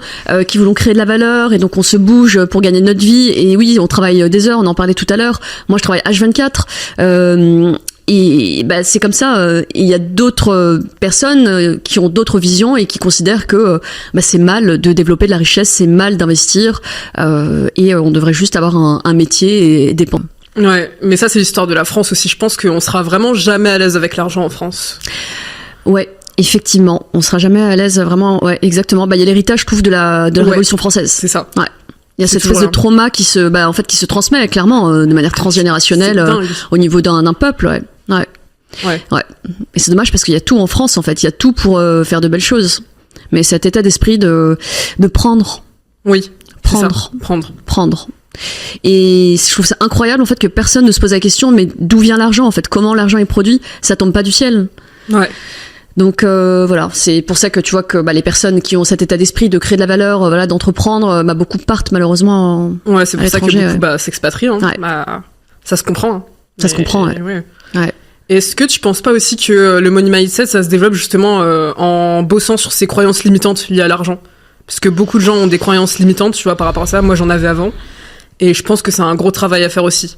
qui voulons créer de la valeur, et donc on se bouge pour gagner notre vie. Et oui, on travaille des heures. On en parlait tout à l'heure. Moi, je travaille H24. Et bah, c'est comme ça. Il y a d'autres personnes qui ont d'autres visions et qui considèrent que c'est mal de développer de la richesse, c'est mal d'investir, et on devrait juste avoir un métier et dépendre. Ouais, mais ça c'est l'histoire de la France aussi. Je pense qu'on sera vraiment jamais à l'aise avec l'argent en France. Ouais, effectivement, on sera jamais à l'aise vraiment. Ouais, exactement. Bah il y a l'héritage, je trouve, de la Révolution française. C'est ça. Ouais. Il y a cette espèce de trauma qui se transmet clairement de manière transgénérationnelle au niveau d'un peuple. Ouais. Ouais. Ouais. Ouais. Et c'est dommage parce qu'il y a tout en France en fait. Il y a tout pour faire de belles choses. Mais cet état d'esprit de prendre. Oui. Prendre. Prendre. Et je trouve ça incroyable en fait que personne ne se pose la question, mais d'où vient l'argent en fait, comment l'argent est produit, ça tombe pas du ciel. Ouais. Donc voilà, c'est pour ça que tu vois que les personnes qui ont cet état d'esprit de créer de la valeur, d'entreprendre, beaucoup partent malheureusement. Ouais, c'est pour ça que beaucoup s'expatrient. Hein. Ouais. Ça se comprend. Hein. Ça se comprend. Ouais. Ouais. Est-ce que tu penses pas aussi que le money mindset, ça se développe justement en bossant sur ses croyances limitantes liées à l'argent? Parce que beaucoup de gens ont des croyances limitantes, tu vois, par rapport à ça. Moi, j'en avais avant. Et je pense que c'est un gros travail à faire aussi.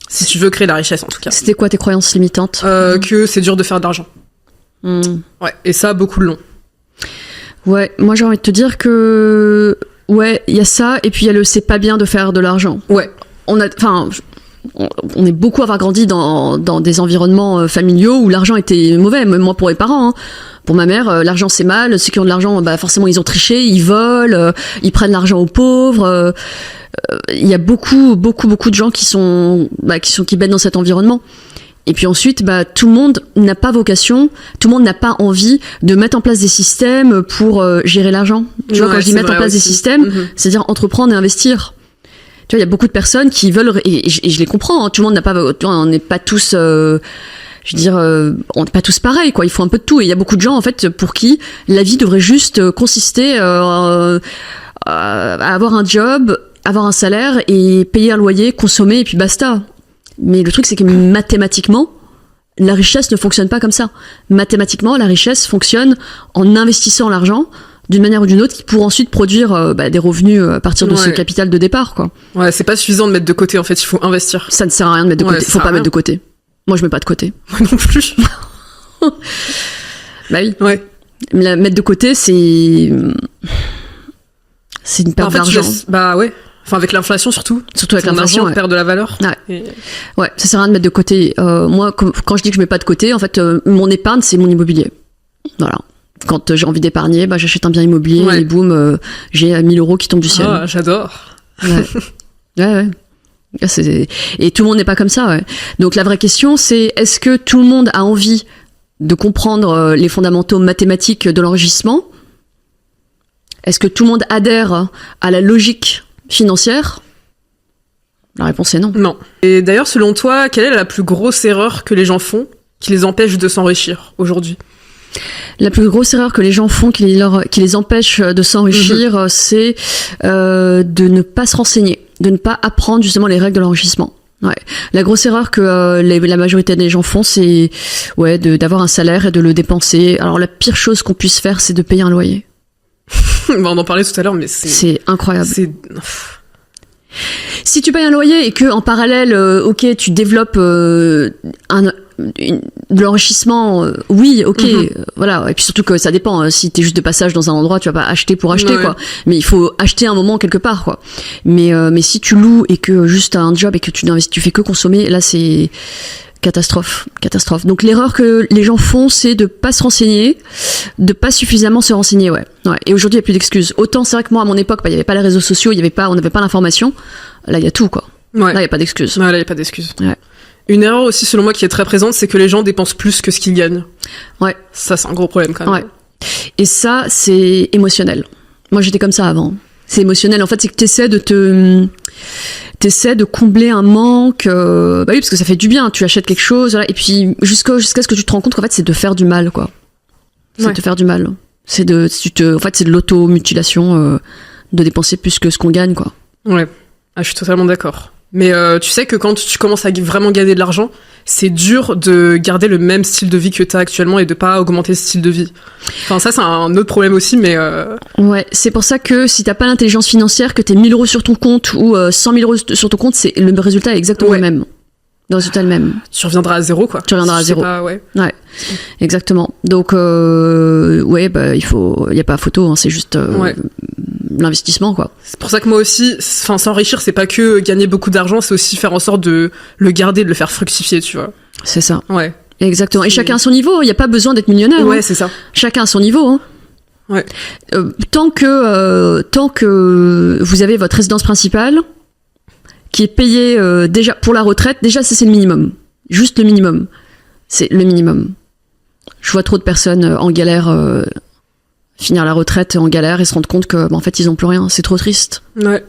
Si tu veux créer de la richesse, en tout cas. C'était quoi tes croyances limitantes? Que c'est dur de faire de l'argent. Ouais, et ça, beaucoup l'ont. Ouais, moi j'ai envie de te dire que... Ouais, il y a ça, et puis il y a le c'est pas bien de faire de l'argent. Ouais. On est beaucoup à avoir grandi dans des environnements familiaux où l'argent était mauvais, même moi pour les parents. Hein. Pour ma mère, l'argent c'est mal, ceux qui ont de l'argent, forcément ils ont triché, ils volent, ils prennent l'argent aux pauvres... Il y a beaucoup de gens qui baignent dans cet environnement. Et puis ensuite, tout le monde n'a pas vocation, tout le monde n'a pas envie de mettre en place des systèmes pour gérer l'argent. Tu vois, quand je dis mettre en place des systèmes, c'est-à-dire entreprendre et investir. Tu vois, il y a beaucoup de personnes qui veulent, et je les comprends, hein, tout le monde n'a pas, on n'est pas tous, on n'est pas tous pareils, quoi. Il faut un peu de tout. Et il y a beaucoup de gens, en fait, pour qui la vie devrait juste consister à avoir un job, avoir un salaire et payer un loyer, consommer et puis basta. Mais le truc c'est que mathématiquement, la richesse ne fonctionne pas comme ça. Mathématiquement, la richesse fonctionne en investissant l'argent d'une manière ou d'une autre pour ensuite produire des revenus à partir de ce capital de départ, quoi. Ouais, c'est pas suffisant de mettre de côté en fait, il faut investir. Ça ne sert à rien de mettre de côté, faut pas mettre de côté. Moi je mets pas de côté. Moi non plus. Oui. Ouais. Mettre de côté c'est une perte d'argent. Ouais. Enfin, avec l'inflation surtout. Surtout avec l'inflation. On perd de la valeur. Ouais. Ouais, ça sert à rien de mettre de côté. Moi, quand je dis que je mets pas de côté, en fait, mon épargne, c'est mon immobilier. Voilà. Quand j'ai envie d'épargner, j'achète un bien immobilier et boum, j'ai 1 000 € qui tombent du ciel. Ah, j'adore. Ouais. Et tout le monde n'est pas comme ça. Ouais. Donc la vraie question, c'est est-ce que tout le monde a envie de comprendre les fondamentaux mathématiques de l'enrichissement ? Est-ce que tout le monde adhère à la logique financière ? La réponse est non. Non. Et d'ailleurs, selon toi, quelle est la plus grosse erreur que les gens font qui les empêche de s'enrichir aujourd'hui ? La plus grosse erreur que les gens font qui les empêche de s'enrichir, c'est de ne pas se renseigner, de ne pas apprendre justement les règles de l'enrichissement. Ouais. La grosse erreur que la majorité des gens font, c'est d'avoir un salaire et de le dépenser. Alors la pire chose qu'on puisse faire, c'est de payer un loyer. On en parlait tout à l'heure, mais c'est incroyable. Si tu payes un loyer et que en parallèle, tu développes de l'enrichissement, oui, ok, voilà. Et puis surtout que ça dépend. Si t'es juste de passage dans un endroit, tu vas pas acheter pour acheter, quoi. Mais il faut acheter un moment quelque part, quoi. Mais si tu loues et que juste t'as un job et que tu fais que consommer, là c'est catastrophe. Donc l'erreur que les gens font, c'est de pas se renseigner, de pas suffisamment se renseigner, ouais. Et aujourd'hui, il y a plus d'excuses. Autant c'est vrai que moi, à mon époque, il y avait pas les réseaux sociaux, on n'avait pas l'information. Là, il y a tout, quoi. Ouais. Là, il y a pas d'excuses. Ouais, là, il y a pas d'excuses. Ouais. Une erreur aussi, selon moi, qui est très présente, c'est que les gens dépensent plus que ce qu'ils gagnent. Ouais. Ça, c'est un gros problème, quand même. Ouais. Et ça, c'est émotionnel. Moi, j'étais comme ça avant. C'est émotionnel. En fait, c'est que t'essaies de combler un manque. Oui, parce que ça fait du bien. Tu achètes quelque chose, voilà, et puis jusqu'à ce que tu te rends compte qu'en fait, c'est de faire du mal, quoi. C'est de te faire du mal. En fait, c'est de l'automutilation, de dépenser plus que ce qu'on gagne, quoi. Ouais. Ah, je suis totalement d'accord. Mais tu sais que quand tu commences à vraiment gagner de l'argent, c'est dur de garder le même style de vie que tu as actuellement et de pas augmenter ce style de vie. Enfin, ça, c'est un autre problème aussi, mais... Ouais, c'est pour ça que si t'as pas l'intelligence financière, que t'es 1 000 € sur ton compte ou 100 000 € sur ton compte, le résultat est exactement le même. Le résultat est le même. Tu reviendras à zéro, quoi. Tu reviendras à zéro. Ouais, exactement. Donc, il y a pas photo, hein, c'est juste... l'investissement, quoi. C'est pour ça que moi aussi, s'enrichir, c'est pas que gagner beaucoup d'argent, c'est aussi faire en sorte de le garder, de le faire fructifier, tu vois. C'est ça. Ouais. Exactement. Et chacun à son niveau, il n'y a pas besoin d'être millionnaire. Ouais, hein. c'est ça. Chacun à son niveau. Hein. Ouais. Tant que vous avez votre résidence principale, qui est payée déjà pour la retraite, déjà ça c'est le minimum. Juste le minimum. C'est le minimum. Je vois trop de personnes en galère... finir la retraite en galère et se rendre compte que en fait ils ont plus rien, c'est trop triste. Ouais.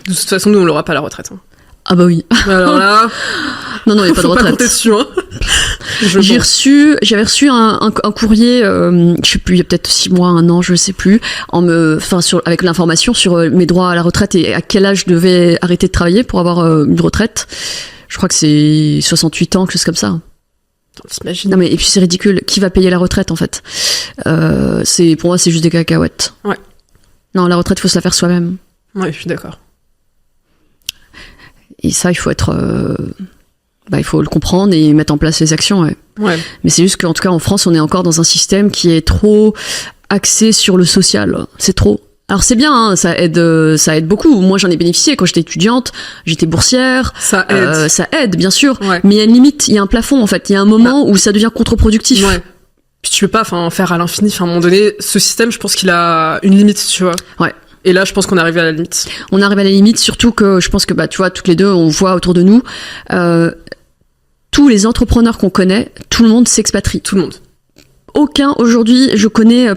De toute façon, nous on l'aura pas la retraite. Hein. Ah bah oui. Alors là, non, il y a pas de retraite. Faut pas compter dessus. Hein. J'avais reçu un courrier, je sais plus, il y a peut-être 6 mois, 1 an, je sais plus, avec l'information sur mes droits à la retraite et à quel âge je devais arrêter de travailler pour avoir une retraite. Je crois que c'est 68 ans, quelque chose comme ça. T'imagines. Non mais et puis c'est ridicule. Qui va payer la retraite en fait ? Pour moi c'est juste des cacahuètes. Ouais. Non, la retraite faut se la faire soi-même. Ouais, je suis d'accord. Et ça il faut il faut le comprendre et mettre en place les actions. Ouais. Ouais. Mais c'est juste qu'en tout cas en France on est encore dans un système qui est trop axé sur le social. C'est trop. Alors c'est bien, hein, ça aide beaucoup. Moi j'en ai bénéficié quand j'étais étudiante, j'étais boursière. Ça aide. Ça aide, bien sûr. Ouais. Mais il y a une limite, il y a un plafond en fait. Il y a un moment où ça devient contre-productif. Ouais. Puis tu peux pas faire à l'infini. À un moment donné, ce système, je pense qu'il a une limite, tu vois. Ouais. Et là, je pense qu'on est arrivé à la limite. On arrive à la limite, surtout que je pense que tu vois, toutes les deux, on voit autour de nous, tous les entrepreneurs qu'on connaît, tout le monde s'expatrie. Tout le monde. Aujourd'hui, je connais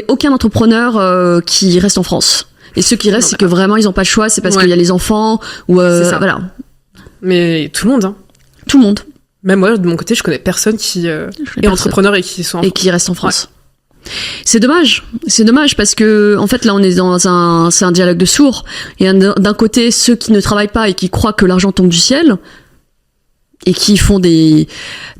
aucun entrepreneur qui reste en France. Et ceux qui restent, c'est que vraiment ils ont pas le choix, c'est parce qu'il y a les enfants ou c'est ça. voilà. Mais tout le monde, hein. Tout le monde. Même moi, de mon côté, je connais personne qui est entrepreneur et qui sont qui reste en France. Ouais. C'est dommage parce que en fait là on est c'est un dialogue de sourds. Et d'un côté ceux qui ne travaillent pas et qui croient que l'argent tombe du ciel. Et qui font des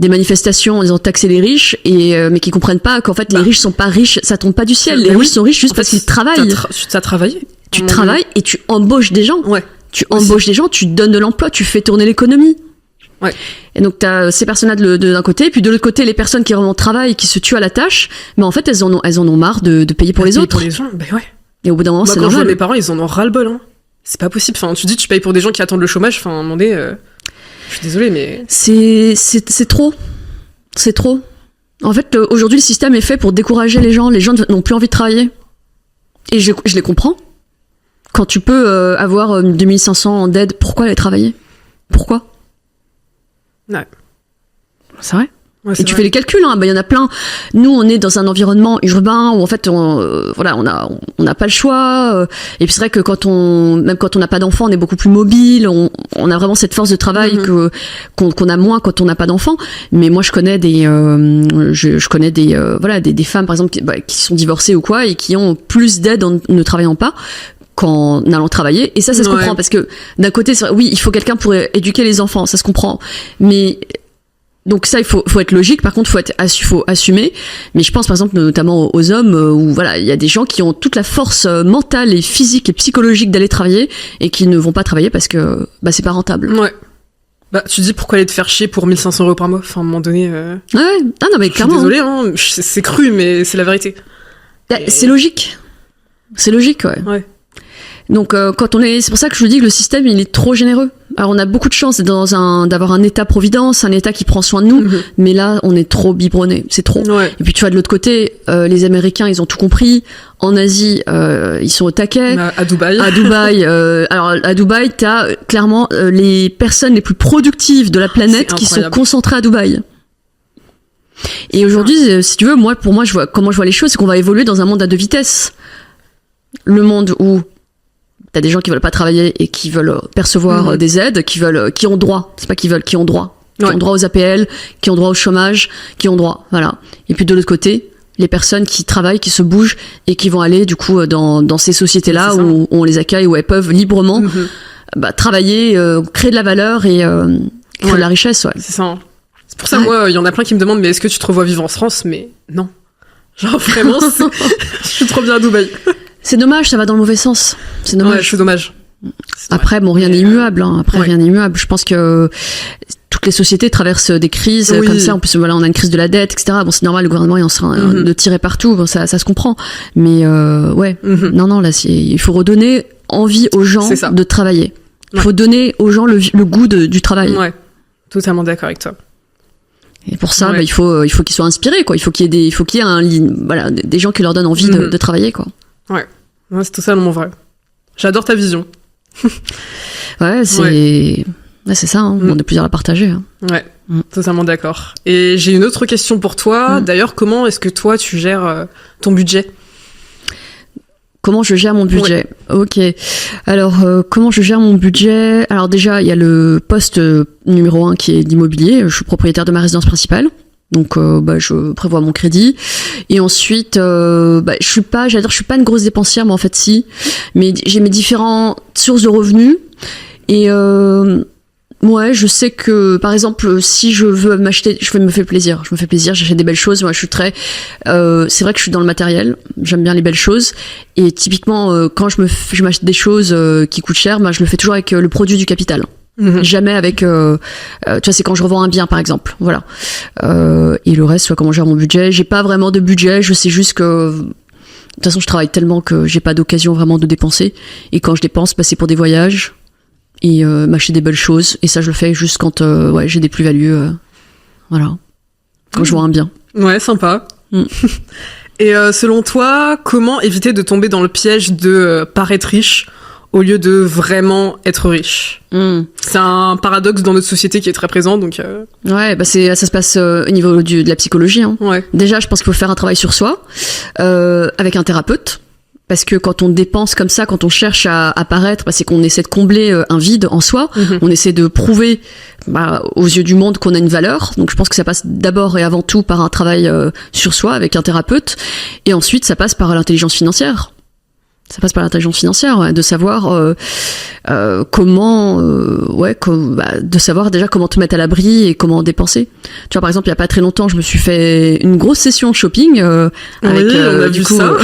manifestations en disant taxer les riches mais qui comprennent pas qu'en fait les riches sont pas riches, ça tombe pas du ciel, les riches sont riches juste parce qu'ils travaillent. T'as travaillé. Tu travailles et tu embauches des gens. Ouais. Tu embauches des gens, tu donnes de l'emploi, tu fais tourner l'économie. Ouais. Et donc t'as ces personnes-là d'un côté, puis de l'autre côté les personnes qui vraiment travaillent, qui se tuent à la tâche, mais en fait elles en ont marre de payer pour les autres. Pour les gens, ben ouais. Et au bout d'un moment c'est normal. Quand je vois mes parents, ils en ont ras-le-bol. Hein. C'est pas possible. Tu dis tu payes pour des gens qui attendent le chômage. À un moment donné, je suis désolée, mais c'est trop. C'est trop. En fait, aujourd'hui, le système est fait pour décourager les gens. Les gens n'ont plus envie de travailler. Et je les comprends. Quand tu peux avoir 2500 d'aide, pourquoi aller travailler? Pourquoi? Ouais. C'est vrai. Ouais, et tu fais les calculs, hein. Bah, y en a plein. Nous, on est dans un environnement urbain où en fait, on n'a pas le choix. Et puis c'est vrai que même quand on n'a pas d'enfant, on est beaucoup plus mobile. On a vraiment cette force de travail qu'on a moins quand on n'a pas d'enfant. Mais moi, je connais des femmes par exemple qui sont divorcées ou quoi et qui ont plus d'aide en ne travaillant pas qu'en allant travailler. Et ça se comprend parce que d'un côté, oui, il faut quelqu'un pour éduquer les enfants, ça se comprend. Mais donc ça, il faut être logique. Par contre, faut assumer. Mais je pense, par exemple, notamment aux hommes, où voilà, il y a des gens qui ont toute la force mentale et physique et psychologique d'aller travailler et qui ne vont pas travailler parce que c'est pas rentable. Ouais. Bah, tu dis pourquoi aller te faire chier pour 1500 € par mois. Enfin, à un moment donné. Ouais. Ah non, mais clairement. Désolée, hein. C'est cru, mais c'est la vérité. C'est logique. C'est logique, ouais. Ouais. Donc c'est pour ça que je vous dis que le système il est trop généreux. Alors on a beaucoup de chance d'avoir un État providence, un État qui prend soin de nous, mais là on est trop biberonné, c'est trop. Ouais. Et puis tu vois de l'autre côté, les Américains ils ont tout compris. En Asie ils sont au taquet. À Dubaï. Alors à Dubaï t'as clairement les personnes les plus productives de la planète qui sont concentrées à Dubaï. Et aujourd'hui, si tu veux, pour moi comment je vois les choses, c'est qu'on va évoluer dans un monde à deux vitesses. Le monde où t'as des gens qui veulent pas travailler et qui veulent percevoir des aides, qui ont droit. C'est pas qui veulent, qui ont droit. Qui ont droit aux APL, qui ont droit au chômage, qui ont droit. Voilà. Et puis de l'autre côté, les personnes qui travaillent, qui se bougent et qui vont aller du coup dans ces sociétés-là où on les accueille, où elles peuvent librement travailler, créer de la valeur et créer de la richesse. Ouais. C'est ça. C'est pour ça, moi, il y en a plein qui me demandent, mais est-ce que tu te revois vivre en France? Mais non. Genre vraiment, je suis trop bien à Dubaï. C'est dommage, ça va dans le mauvais sens. C'est dommage. Ouais, c'est dommage. Après, rien n'est immuable. Hein. Rien n'est immuable. Je pense que toutes les sociétés traversent des crises comme ça. En plus, voilà, on a une crise de la dette, etc. Bon, c'est normal, le gouvernement est en train de tirer partout. Bon, ça se comprend. Mais non, là, il faut redonner envie aux gens de travailler. Il faut donner aux gens le goût du travail. Ouais, totalement d'accord avec toi. Et pour ça, il faut qu'ils soient inspirés, quoi. Il faut qu'il y ait des gens qui leur donnent envie de travailler, quoi. Ouais, c'est totalement vrai. J'adore ta vision. Ouais, c'est ça, hein. On est plusieurs à partager. Hein. Ouais, totalement d'accord. Et j'ai une autre question pour toi. D'ailleurs, comment est-ce que toi, tu gères ton budget? Comment je gère mon budget? Ok. Alors, comment je gère mon budget? Alors déjà, il y a le poste numéro 1 qui est d'immobilier. Je suis propriétaire de ma résidence principale. Donc, je prévois mon crédit. Et ensuite, je suis pas une grosse dépensière, mais en fait, si. Mais j'ai mes différentes sources de revenus. Et, je sais que, par exemple, si je veux m'acheter, je me fais plaisir, j'achète des belles choses. Moi, je suis très, c'est vrai que je suis dans le matériel. J'aime bien les belles choses. Et typiquement, quand je m'achète des choses qui coûtent cher, je le fais toujours avec le produit du capital. Jamais avec tu vois, c'est quand je revends un bien par exemple, voilà. Et le reste, comment je gère mon budget, j'ai pas vraiment de budget, je sais juste que de toute façon je travaille tellement que j'ai pas d'occasion vraiment de dépenser, et quand je dépense, c'est pour des voyages et m'acheter des belles choses, et ça je le fais juste quand j'ai des plus-values, voilà, quand je vois un bien. Ouais, sympa. Et selon toi, comment éviter de tomber dans le piège de paraître riche au lieu de vraiment être riche? C'est un paradoxe dans notre société qui est très présent, donc... Ouais, ça se passe au niveau de la psychologie. Hein. Ouais. Déjà, je pense qu'il faut faire un travail sur soi, avec un thérapeute, parce que quand on dépense comme ça, quand on cherche à paraître, c'est qu'on essaie de combler un vide en soi, on essaie de prouver aux yeux du monde qu'on a une valeur, donc je pense que ça passe d'abord et avant tout par un travail sur soi, avec un thérapeute, et ensuite ça passe par l'intelligence financière. Ça passe par l'intelligence financière, de savoir comment, de savoir déjà comment te mettre à l'abri et comment dépenser. Tu vois, par exemple, il y a pas très longtemps, je me suis fait une grosse session shopping avec. Oui, on a vu ça.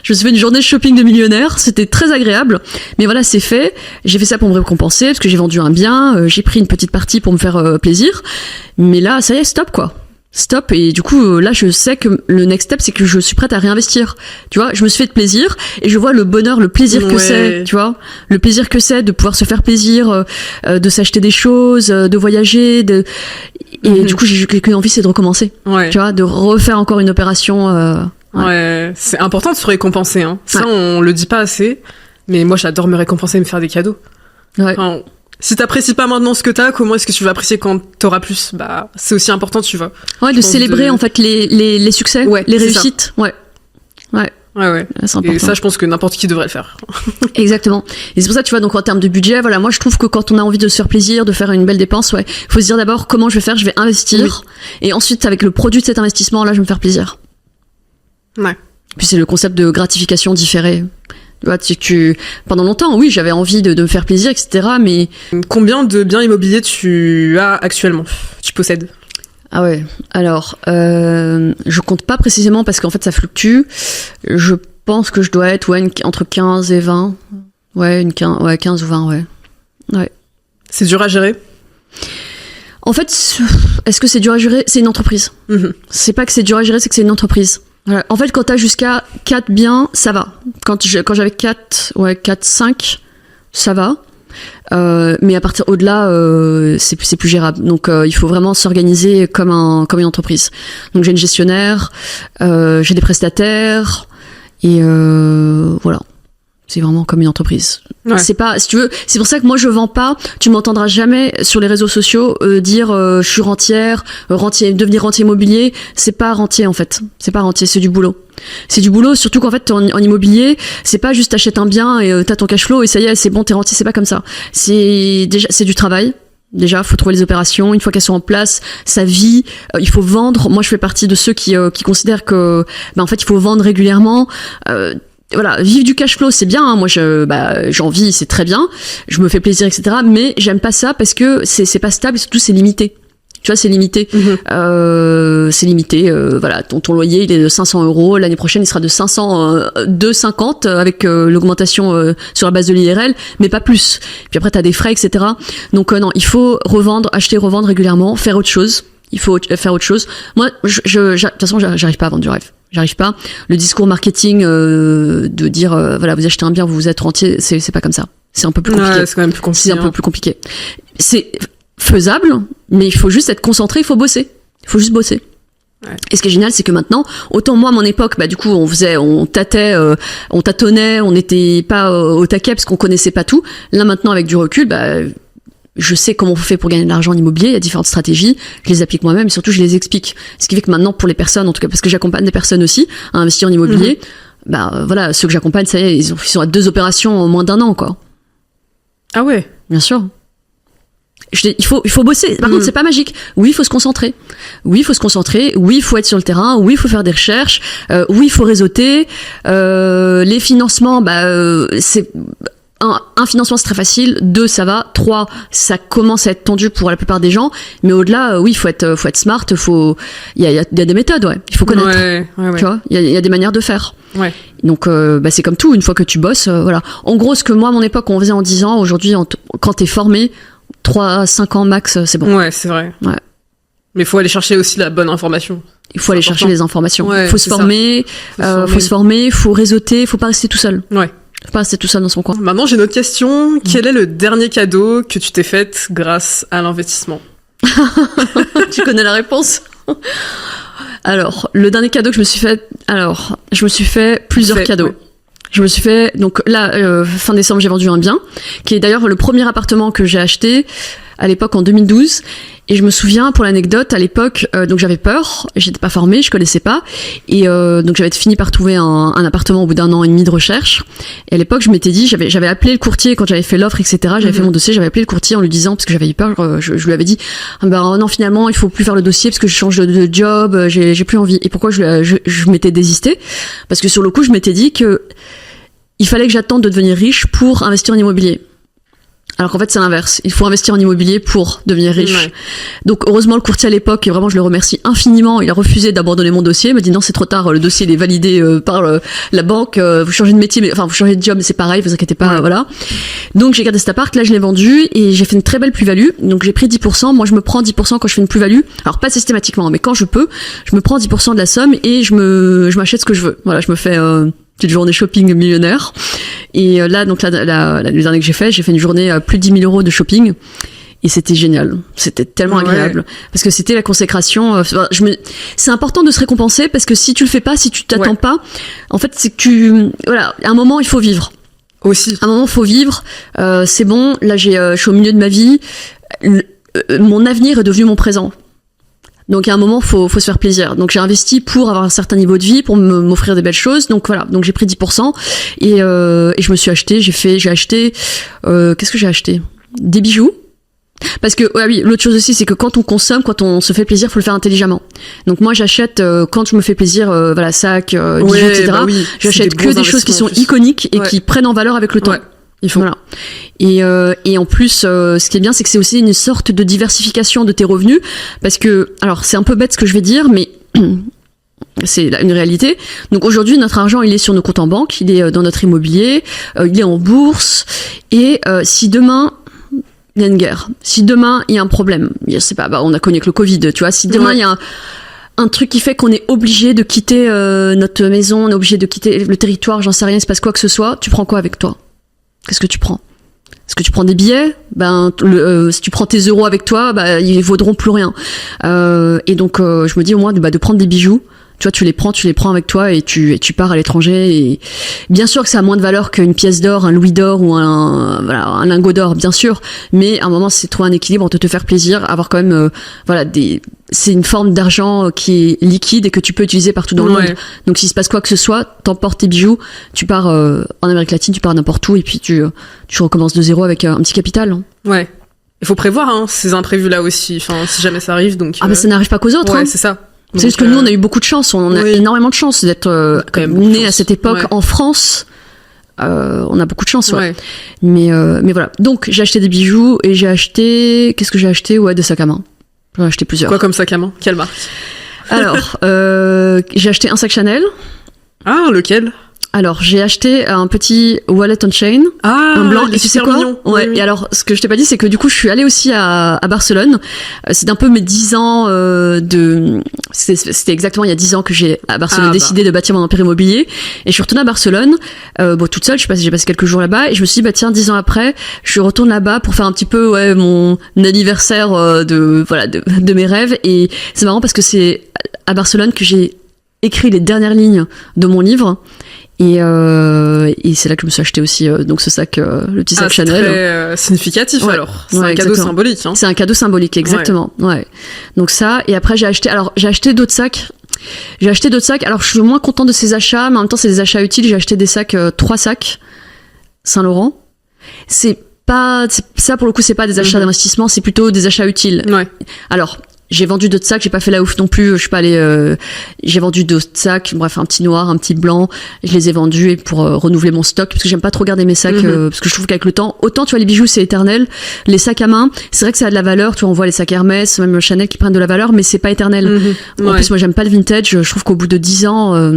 Je me suis fait une journée de shopping de millionnaire. C'était très agréable. Mais voilà, c'est fait. J'ai fait ça pour me récompenser parce que j'ai vendu un bien. J'ai pris une petite partie pour me faire plaisir. Mais là, ça y est, stop quoi. stop. Et du coup, là, je sais que le next step, c'est que je suis prête à réinvestir. Tu vois, je me suis fait de plaisir et je vois le bonheur, le plaisir que c'est, tu vois, le plaisir que c'est de pouvoir se faire plaisir, de s'acheter des choses, de voyager, et du coup, j'ai qu'une envie, c'est de recommencer. Tu vois, de refaire encore une opération. Ouais, c'est important de se récompenser, hein. Ça, on le dit pas assez. Mais moi, j'adore me récompenser et me faire des cadeaux. Ouais. Enfin, si t'apprécies pas maintenant ce que t'as, comment est-ce que tu vas apprécier quand t'auras plus? Bah, c'est aussi important, tu vois. Ouais, de célébrer, en fait, les succès, les réussites. Ça. Ouais. C'est important. Et ça, je pense que n'importe qui devrait le faire. Exactement. Et c'est pour ça, tu vois, donc en termes de budget, voilà, moi, je trouve que quand on a envie de se faire plaisir, de faire une belle dépense, faut se dire d'abord comment je vais faire, je vais investir. Et ensuite, avec le produit de cet investissement, là, je vais me faire plaisir. Ouais. Puis c'est le concept de gratification différée. Tu vois, pendant longtemps, oui, j'avais envie de me faire plaisir, etc. Mais combien de biens immobiliers tu as actuellement? Tu possèdes? Ah ouais. Alors, je compte pas précisément parce qu'en fait, ça fluctue. Je pense que je dois être entre 15 et 20. Ouais, 15 ou 20, ouais. C'est dur à gérer? En fait, est-ce que c'est dur à gérer? C'est une entreprise. C'est pas que c'est dur à gérer, c'est que c'est une entreprise. Voilà. En fait, quand t'as jusqu'à 4 biens, ça va. Quand j'avais 4, 5, ça va. Mais à partir au-delà, c'est plus gérable. Donc, il faut vraiment s'organiser comme une entreprise. Donc, j'ai une gestionnaire, j'ai des prestataires, et voilà. C'est vraiment comme une entreprise. Ouais. C'est pas, si tu veux, c'est pour ça que moi je vends pas. Tu m'entendras jamais sur les réseaux sociaux dire je suis rentière, devenir rentier immobilier. C'est pas rentier en fait. C'est pas rentier, c'est du boulot. C'est du boulot, surtout qu'en fait en immobilier, c'est pas juste t'achètes un bien et t'as ton cash flow et ça y est, c'est bon, t'es rentier. C'est pas comme ça. C'est du travail. Déjà, faut trouver les opérations. Une fois qu'elles sont en place, ça vit. Il faut vendre. Moi, je fais partie de ceux qui considèrent que, en fait, il faut vendre régulièrement. Voilà, vivre du cash flow, c'est bien, hein. Moi, j'en vis, c'est très bien. Je me fais plaisir, etc. Mais j'aime pas ça parce que c'est pas stable et surtout c'est limité. Tu vois, c'est limité. C'est limité. Voilà, ton loyer, il est de 500 €. L'année prochaine, il sera de 250 avec l'augmentation sur la base de l'IRL, mais pas plus. Puis après, t'as des frais, etc. Donc non, il faut acheter, revendre régulièrement, faire autre chose. Il faut faire autre chose. Moi, de toute façon, j'arrive pas à vendre du rêve. J'arrive pas. Le discours marketing de dire voilà, vous achetez un bien, vous êtes rentier, c'est pas comme ça. C'est un peu plus compliqué. Ouais, c'est quand même plus compliqué. C'est un peu plus compliqué. C'est faisable, mais il faut juste être concentré, il faut bosser. Il faut juste bosser. Ouais. Et ce qui est génial, c'est que maintenant, autant moi, à mon époque, du coup, on tâtonnait, on n'était pas au taquet parce qu'on connaissait pas tout. Là, maintenant, avec du recul, je sais comment on fait pour gagner de l'argent en immobilier, il y a différentes stratégies, je les applique moi-même et surtout je les explique. Ce qui fait que maintenant pour les personnes, en tout cas parce que j'accompagne des personnes aussi à investir en immobilier, voilà, ceux que j'accompagne, ça y est, ils sont à 2 opérations en moins d'1 an, quoi. Ah ouais? Bien sûr. Il faut bosser. Par contre, c'est pas magique. Oui, il faut se concentrer. Oui, il faut se concentrer. Oui, il faut être sur le terrain. Oui, il faut faire des recherches. Oui, il faut réseauter. Les financements, c'est... Un financement, c'est très facile. 2, ça va. 3, ça commence à être tendu pour la plupart des gens. Mais au-delà, oui, faut être smart. Il y a des méthodes, ouais. Il faut connaître. Ouais. Tu vois, il y a des manières de faire. Ouais. Donc, c'est comme tout. Une fois que tu bosses, voilà. En gros, ce que moi, à mon époque, on faisait en 10 ans, aujourd'hui, quand t'es formé, 3-5 ans max, c'est bon. Ouais, c'est vrai. Ouais. Mais il faut aller chercher aussi la bonne information. Il faut aller chercher les informations. Ouais, faut se former, faut réseauter, faut pas rester tout seul. Ouais. Faut pas rester tout seul dans son coin. Maintenant, j'ai une autre question. Quel est le dernier cadeau que tu t'es fait grâce à l'investissement? Tu connais la réponse? Alors, le dernier cadeau que je me suis fait plusieurs cadeaux. Ouais. Je me suis fait, donc là, fin décembre, j'ai vendu un bien, qui est d'ailleurs le premier appartement que j'ai acheté à l'époque en 2012. Et je me souviens, pour l'anecdote, à l'époque, donc j'avais peur, j'étais pas formée, je connaissais pas, et donc j'avais fini par trouver un appartement au bout d'1 an et demi de recherche. Et à l'époque, je m'étais dit, j'avais appelé le courtier quand j'avais fait l'offre, etc. J'avais fait mon dossier, j'avais appelé le courtier en lui disant, parce que j'avais eu peur, je lui avais dit, non, finalement, il faut plus faire le dossier parce que je change de job, j'ai plus envie. Et pourquoi je m'étais désistée? Parce que sur le coup, je m'étais dit que il fallait que j'attende de devenir riche pour investir en immobilier. Alors qu'en fait, c'est l'inverse. Il faut investir en immobilier pour devenir riche. Ouais. Donc, heureusement, le courtier à l'époque, et vraiment, je le remercie infiniment, il a refusé d'abandonner mon dossier. Il m'a dit non, c'est trop tard, le dossier il est validé par la banque, vous changez de métier, mais enfin, vous changez de job, mais c'est pareil, vous inquiétez pas, voilà. Donc, j'ai gardé cet appart, là, je l'ai vendu et j'ai fait une très belle plus-value. Donc, j'ai pris 10%. Moi, je me prends 10% quand je fais une plus-value. Alors, pas systématiquement, mais quand je peux, je me prends 10% de la somme et je m'achète ce que je veux. Voilà, je me fais, petite journée shopping millionnaire. Et là, donc le dernier que j'ai fait une journée plus de 10 000 euros de shopping. Et c'était génial. C'était tellement agréable. Parce que c'était la consécration. C'est important de se récompenser parce que si tu le fais pas, si tu t'attends pas, en fait, c'est que voilà, à un moment, il faut vivre. Aussi. À un moment, il faut vivre. C'est bon. Là, je suis au milieu de ma vie. Mon avenir est devenu mon présent. Donc à un moment, faut se faire plaisir. Donc j'ai investi pour avoir un certain niveau de vie, pour m'offrir des belles choses. Donc voilà, donc j'ai pris 10% et je me suis acheté. J'ai acheté. Qu'est-ce que j'ai acheté? Des bijoux. Parce que oui, l'autre chose aussi, c'est que quand on consomme, quand on se fait plaisir, faut le faire intelligemment. Donc moi, j'achète quand je me fais plaisir, voilà, sacs, bijoux, etc. Bah oui, j'achète que des choses qui sont iconiques et qui prennent en valeur avec le temps. Ouais. Il faut. Voilà. Et en plus, ce qui est bien, c'est que c'est aussi une sorte de diversification de tes revenus, parce que, alors c'est un peu bête ce que je vais dire, mais c'est une réalité. Donc aujourd'hui, notre argent, il est sur nos comptes en banque, il est dans notre immobilier, il est en bourse, et si demain il y a une guerre, si demain il y a un problème, je sais pas, on a connu avec le Covid, tu vois, si demain il y a un truc qui fait qu'on est obligé de quitter notre maison, on est obligé de quitter le territoire, j'en sais rien, il se passe quoi que ce soit, tu prends quoi avec toi? Qu'est-ce que tu prends? Est-ce que tu prends des billets? Si tu prends tes euros avec toi, ils vaudront plus rien. Et donc, je me dis au moins de prendre des bijoux. Tu vois, tu les prends avec toi et tu pars à l'étranger. Et bien sûr que ça a moins de valeur qu'une pièce d'or, un louis d'or ou un lingot d'or, bien sûr. Mais à un moment, c'est trouver un équilibre entre te faire plaisir, avoir quand même, c'est une forme d'argent qui est liquide et que tu peux utiliser partout dans le monde. Donc s'il se passe quoi que ce soit, t'emportes tes bijoux, tu pars en Amérique latine, tu pars n'importe où et puis tu recommences de zéro avec un petit capital. Hein. Ouais. Il faut prévoir ces imprévus là aussi. Enfin, si jamais ça arrive, donc. Ah ça n'arrive pas qu'aux autres. Ouais, hein. c'est ça. C'est juste que nous, on a eu beaucoup de chance. On a énormément de chance d'être nés à cette époque en France. On a beaucoup de chance, ouais. Mais voilà. Donc j'ai acheté des bijoux et j'ai acheté. Qu'est-ce que j'ai acheté? Ouais, des sacs à main. J'en ai acheté plusieurs. Quoi comme sac à main? Quelle marque? Alors, j'ai acheté un sac Chanel. Ah, lequel? Alors, j'ai acheté un petit wallet on chain, un blanc, et tu sais quoi? Mignon. Ouais. Oui. Et alors, ce que je t'ai pas dit, c'est que du coup, je suis allée aussi à Barcelone. C'est un peu mes 10 ans c'était exactement il y a 10 ans que j'ai à Barcelone décidé de bâtir mon empire immobilier. Et je suis retournée à Barcelone, toute seule. J'ai passé quelques jours là-bas et je me suis dit, tiens, 10 ans après, je retourne là-bas pour faire un petit peu, mon anniversaire de mes rêves. Et c'est marrant parce que c'est à Barcelone que j'ai écrit les dernières lignes de mon livre. Et c'est là que je me suis acheté aussi donc ce sac, le petit sac Chanel. C'est très significatif alors. C'est un cadeau symbolique. Hein. C'est un cadeau symbolique, exactement. Ouais. Donc ça, et après j'ai acheté d'autres sacs. Alors je suis moins contente de ces achats, mais en même temps c'est des achats utiles. J'ai acheté des sacs, 3 sacs Saint-Laurent. C'est pas ça pour le coup, c'est pas des achats d'investissement, c'est plutôt des achats utiles. Ouais. Alors j'ai vendu d'autres sacs, j'ai pas fait la ouf non plus, je suis pas allée, j'ai vendu d'autres sacs, bref, un petit noir, un petit blanc, je les ai vendus et pour renouveler mon stock, parce que j'aime pas trop garder mes sacs, parce que je trouve qu'avec le temps, autant tu vois les bijoux c'est éternel, les sacs à main, c'est vrai que ça a de la valeur, tu vois, on voit les sacs Hermès, même Chanel qui prennent de la valeur, mais c'est pas éternel. En plus moi j'aime pas le vintage, je trouve qu'au bout de 10 ans,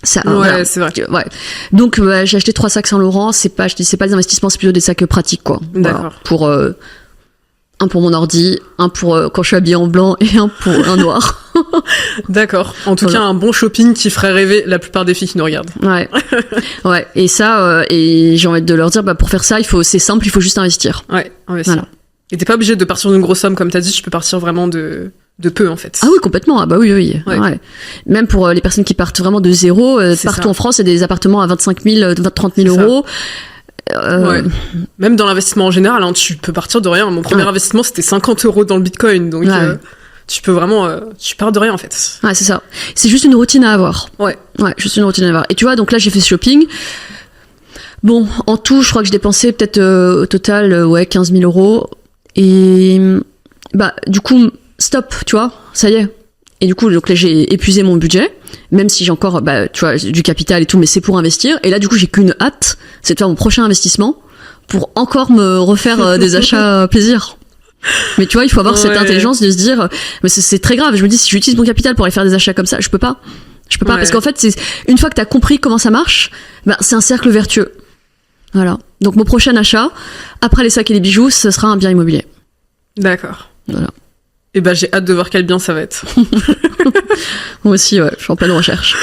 ça, voilà. C'est vrai. Ouais. Donc j'ai acheté 3 sacs Saint-Laurent, c'est pas des investissements, c'est plutôt des sacs pratiques quoi. D'accord. Voilà, un pour mon ordi, un pour quand je suis habillée en blanc et un pour un noir. D'accord. En tout cas, un bon shopping qui ferait rêver la plupart des filles qui nous regardent. Ouais. Ouais. Et ça, et j'ai envie de leur dire, pour faire ça, c'est simple, il faut juste investir. Ouais, investir. Voilà. Et t'es pas obligé de partir d'une grosse somme, comme t'as dit, tu peux partir vraiment de peu, en fait. Ah oui, complètement. Ah bah oui. Ouais. Même pour les personnes qui partent vraiment de zéro, partout en France, il y a des appartements à 25 000, 30 000 euros. Ouais. Même dans l'investissement en général, tu peux partir de rien. Mon premier investissement, c'était 50 € dans le Bitcoin. Donc, tu peux vraiment... tu pars de rien, en fait. Ouais, c'est ça. C'est juste une routine à avoir. Ouais, juste une routine à avoir. Et tu vois, donc là, j'ai fait ce shopping. Bon, en tout, je crois que j'ai dépensé peut-être au total, 15 000 euros. Et du coup, stop, tu vois, ça y est. Et du coup, donc là, j'ai épuisé mon budget, même si j'ai encore, tu vois, du capital et tout, mais c'est pour investir. Et là, du coup, j'ai qu'une hâte, c'est de faire mon prochain investissement pour encore me refaire des achats plaisir. Mais tu vois, il faut avoir cette intelligence de se dire, mais c'est très grave. Je me dis, si j'utilise mon capital pour aller faire des achats comme ça, je peux pas, parce qu'en fait, c'est une fois que t'as compris comment ça marche, ben c'est un cercle vertueux. Voilà. Donc mon prochain achat, après les sacs et les bijoux, ce sera un bien immobilier. D'accord. Voilà. Et ben j'ai hâte de voir quel bien ça va être. Moi aussi, ouais, je suis en pleine recherche.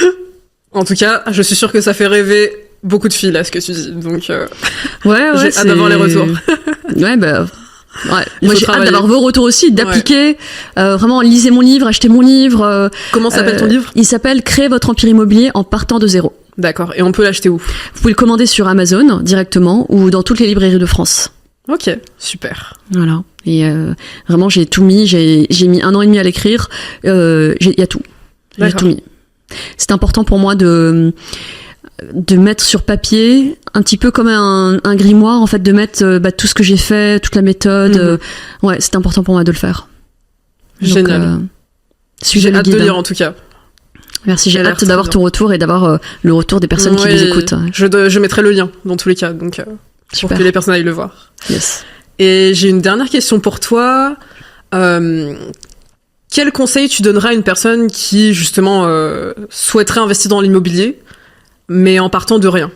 En tout cas, je suis sûre que ça fait rêver beaucoup de filles là, ce que tu dis. Donc j'ai hâte d'avoir les retours. Ouais, bah. Ouais. Moi j'ai hâte d'avoir vos retours aussi, d'appliquer. Vraiment, lisez mon livre, achetez mon livre. Comment s'appelle ton livre ? Il s'appelle Créer votre empire immobilier en partant de zéro. D'accord. Et on peut l'acheter où ? Vous pouvez le commander sur Amazon directement ou dans toutes les librairies de France. Ok, super. Voilà. Et vraiment, j'ai tout mis. J'ai mis 1 an et demi à l'écrire. Il y a tout. J'ai tout mis. C'est important pour moi de mettre sur papier, un petit peu comme un grimoire, en fait, de mettre tout ce que j'ai fait, toute la méthode. Ouais, c'est important pour moi de le faire. Génial. J'ai hâte de lire, en tout cas. Merci, j'ai hâte d'avoir ton retour et d'avoir le retour des personnes qui nous écoutent. Je mettrai le lien, dans tous les cas, donc pour que les personnes aillent le voir. Yes. Et j'ai une dernière question pour toi. Quel conseil tu donnerais à une personne qui, justement, souhaiterait investir dans l'immobilier, mais en partant de rien ?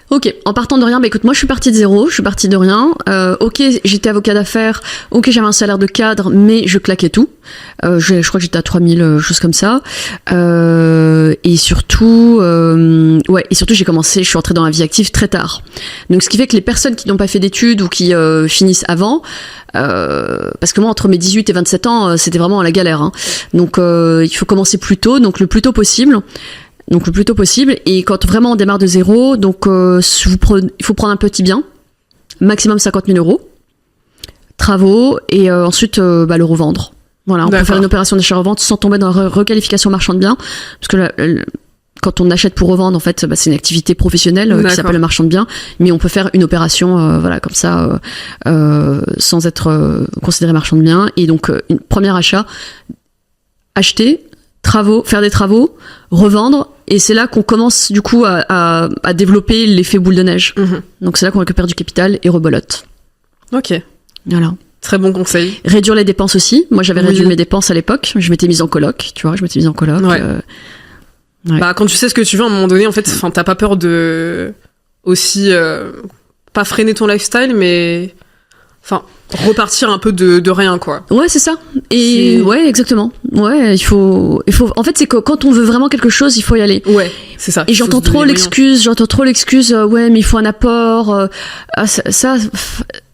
Ok, en partant de rien, bah écoute, moi je suis partie de zéro, je suis partie de rien. Ok, j'étais avocat d'affaires, ok, j'avais un salaire de cadre, mais je claquais tout. Je crois que j'étais à 3000, choses comme ça. Et surtout, j'ai commencé, je suis entrée dans la vie active très tard. Donc ce qui fait que les personnes qui n'ont pas fait d'études ou qui finissent avant, parce que moi entre mes 18 et 27 ans, c'était vraiment la galère. Hein. Donc il faut commencer plus tôt, donc le plus tôt possible. Et quand vraiment on démarre de zéro, donc il faut prendre un petit bien, maximum 50 000 euros, travaux, et ensuite le revendre. Voilà, on peut faire une opération d'achat-revente sans tomber dans la requalification marchand de biens, parce que quand on achète pour revendre, en fait, c'est une activité professionnelle qui s'appelle le marchand de biens, mais on peut faire une opération, comme ça, sans être considéré marchand de biens. Et donc, une première achat, acheter, faire des travaux, revendre, et c'est là qu'on commence du coup à développer l'effet boule de neige. Donc c'est là qu'on récupère du capital et rebolote. Ok. Voilà. Très bon conseil. Réduire les dépenses aussi. Moi j'avais réduit mes dépenses à l'époque. Je m'étais mise en coloc, tu vois, Ouais. Bah quand tu sais ce que tu veux à un moment donné, en fait, t'as pas peur de aussi pas freiner ton lifestyle, mais repartir un peu de rien, quoi. Ouais, c'est ça. Et ouais, exactement. Ouais, il faut. En fait, c'est que quand on veut vraiment quelque chose, il faut y aller. Ouais, c'est ça. Et j'entends trop l'excuse. Ouais, mais il faut un apport.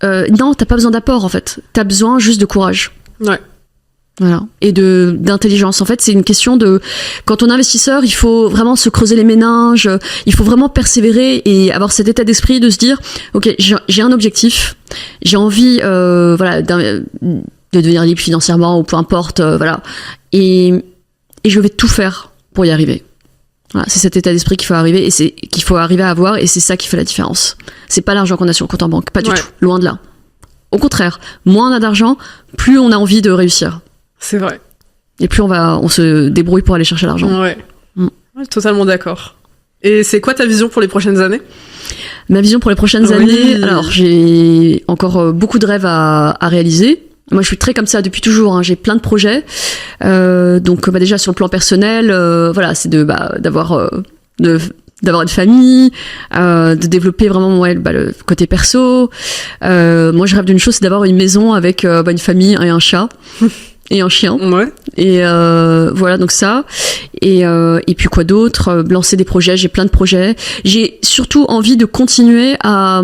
Non, t'as pas besoin d'apport, en fait. T'as besoin juste de courage. Ouais. Voilà. Et d'intelligence. En fait, c'est une question de, quand on est investisseur, il faut vraiment se creuser les méninges, il faut vraiment persévérer et avoir cet état d'esprit de se dire, ok, j'ai un objectif, j'ai envie, de devenir libre financièrement ou peu importe, et je vais tout faire pour y arriver. Voilà, c'est cet état d'esprit qu'il faut arriver à avoir, et c'est ça qui fait la différence. C'est pas l'argent qu'on a sur le compte en banque, pas du tout, loin de là. Au contraire, moins on a d'argent, plus on a envie de réussir. C'est vrai. Et plus on se débrouille pour aller chercher l'argent. Ouais. Ouais, totalement d'accord. Et c'est quoi ta vision pour les prochaines années ? Ma vision pour les prochaines années, alors j'ai encore beaucoup de rêves à réaliser. Moi, je suis très comme ça depuis toujours. Hein. J'ai plein de projets. Donc, déjà sur le plan personnel, c'est d'avoir une famille, de développer vraiment le côté perso. Moi, je rêve d'une chose, c'est d'avoir une maison avec une famille et un chat. Et un chien. Ouais. Et donc ça. Et puis quoi d'autre ? Lancer des projets, j'ai plein de projets. J'ai surtout envie de continuer à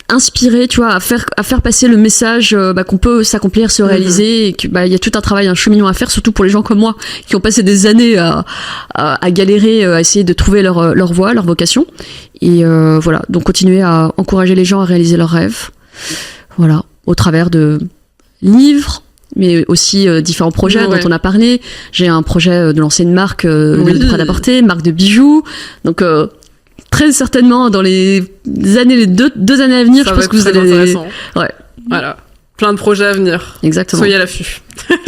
inspirer, tu vois, à faire passer le message qu'on peut s'accomplir, se réaliser, et que il y a tout un travail, un cheminement à faire, surtout pour les gens comme moi qui ont passé des années à galérer, à essayer de trouver leur voie, leur vocation. Et donc continuer à encourager les gens à réaliser leurs rêves. Voilà, au travers de livres, mais aussi différents projets dont on a parlé. J'ai un projet de lancer une marque de prêt-à-porter, marque de bijoux. Donc très certainement dans les années, les deux années à venir, ça je pense que vous allez. Intéressant. Ouais. Voilà. Plein de projets à venir. Exactement. Soyez à l'affût.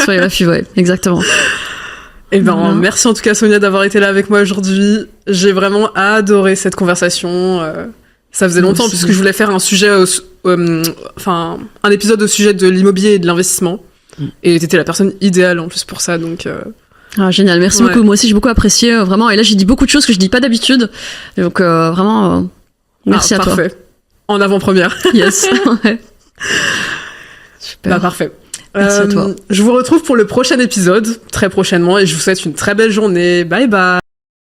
Soyez à l'affût, ouais, exactement. Et merci en tout cas Sonia d'avoir été là avec moi aujourd'hui. J'ai vraiment adoré cette conversation. Ça faisait longtemps puisque je voulais faire un sujet, un épisode au sujet de l'immobilier et de l'investissement. Et t'étais la personne idéale en plus pour ça, donc. Ah, génial, merci beaucoup. Moi aussi j'ai beaucoup apprécié, vraiment. Et là j'ai dit beaucoup de choses que je dis pas d'habitude, donc vraiment merci à parfait. toi. En avant-première. Yes. Ouais. Super. Parfait. Merci à toi. Je vous retrouve pour le prochain épisode très prochainement et je vous souhaite une très belle journée. Bye bye.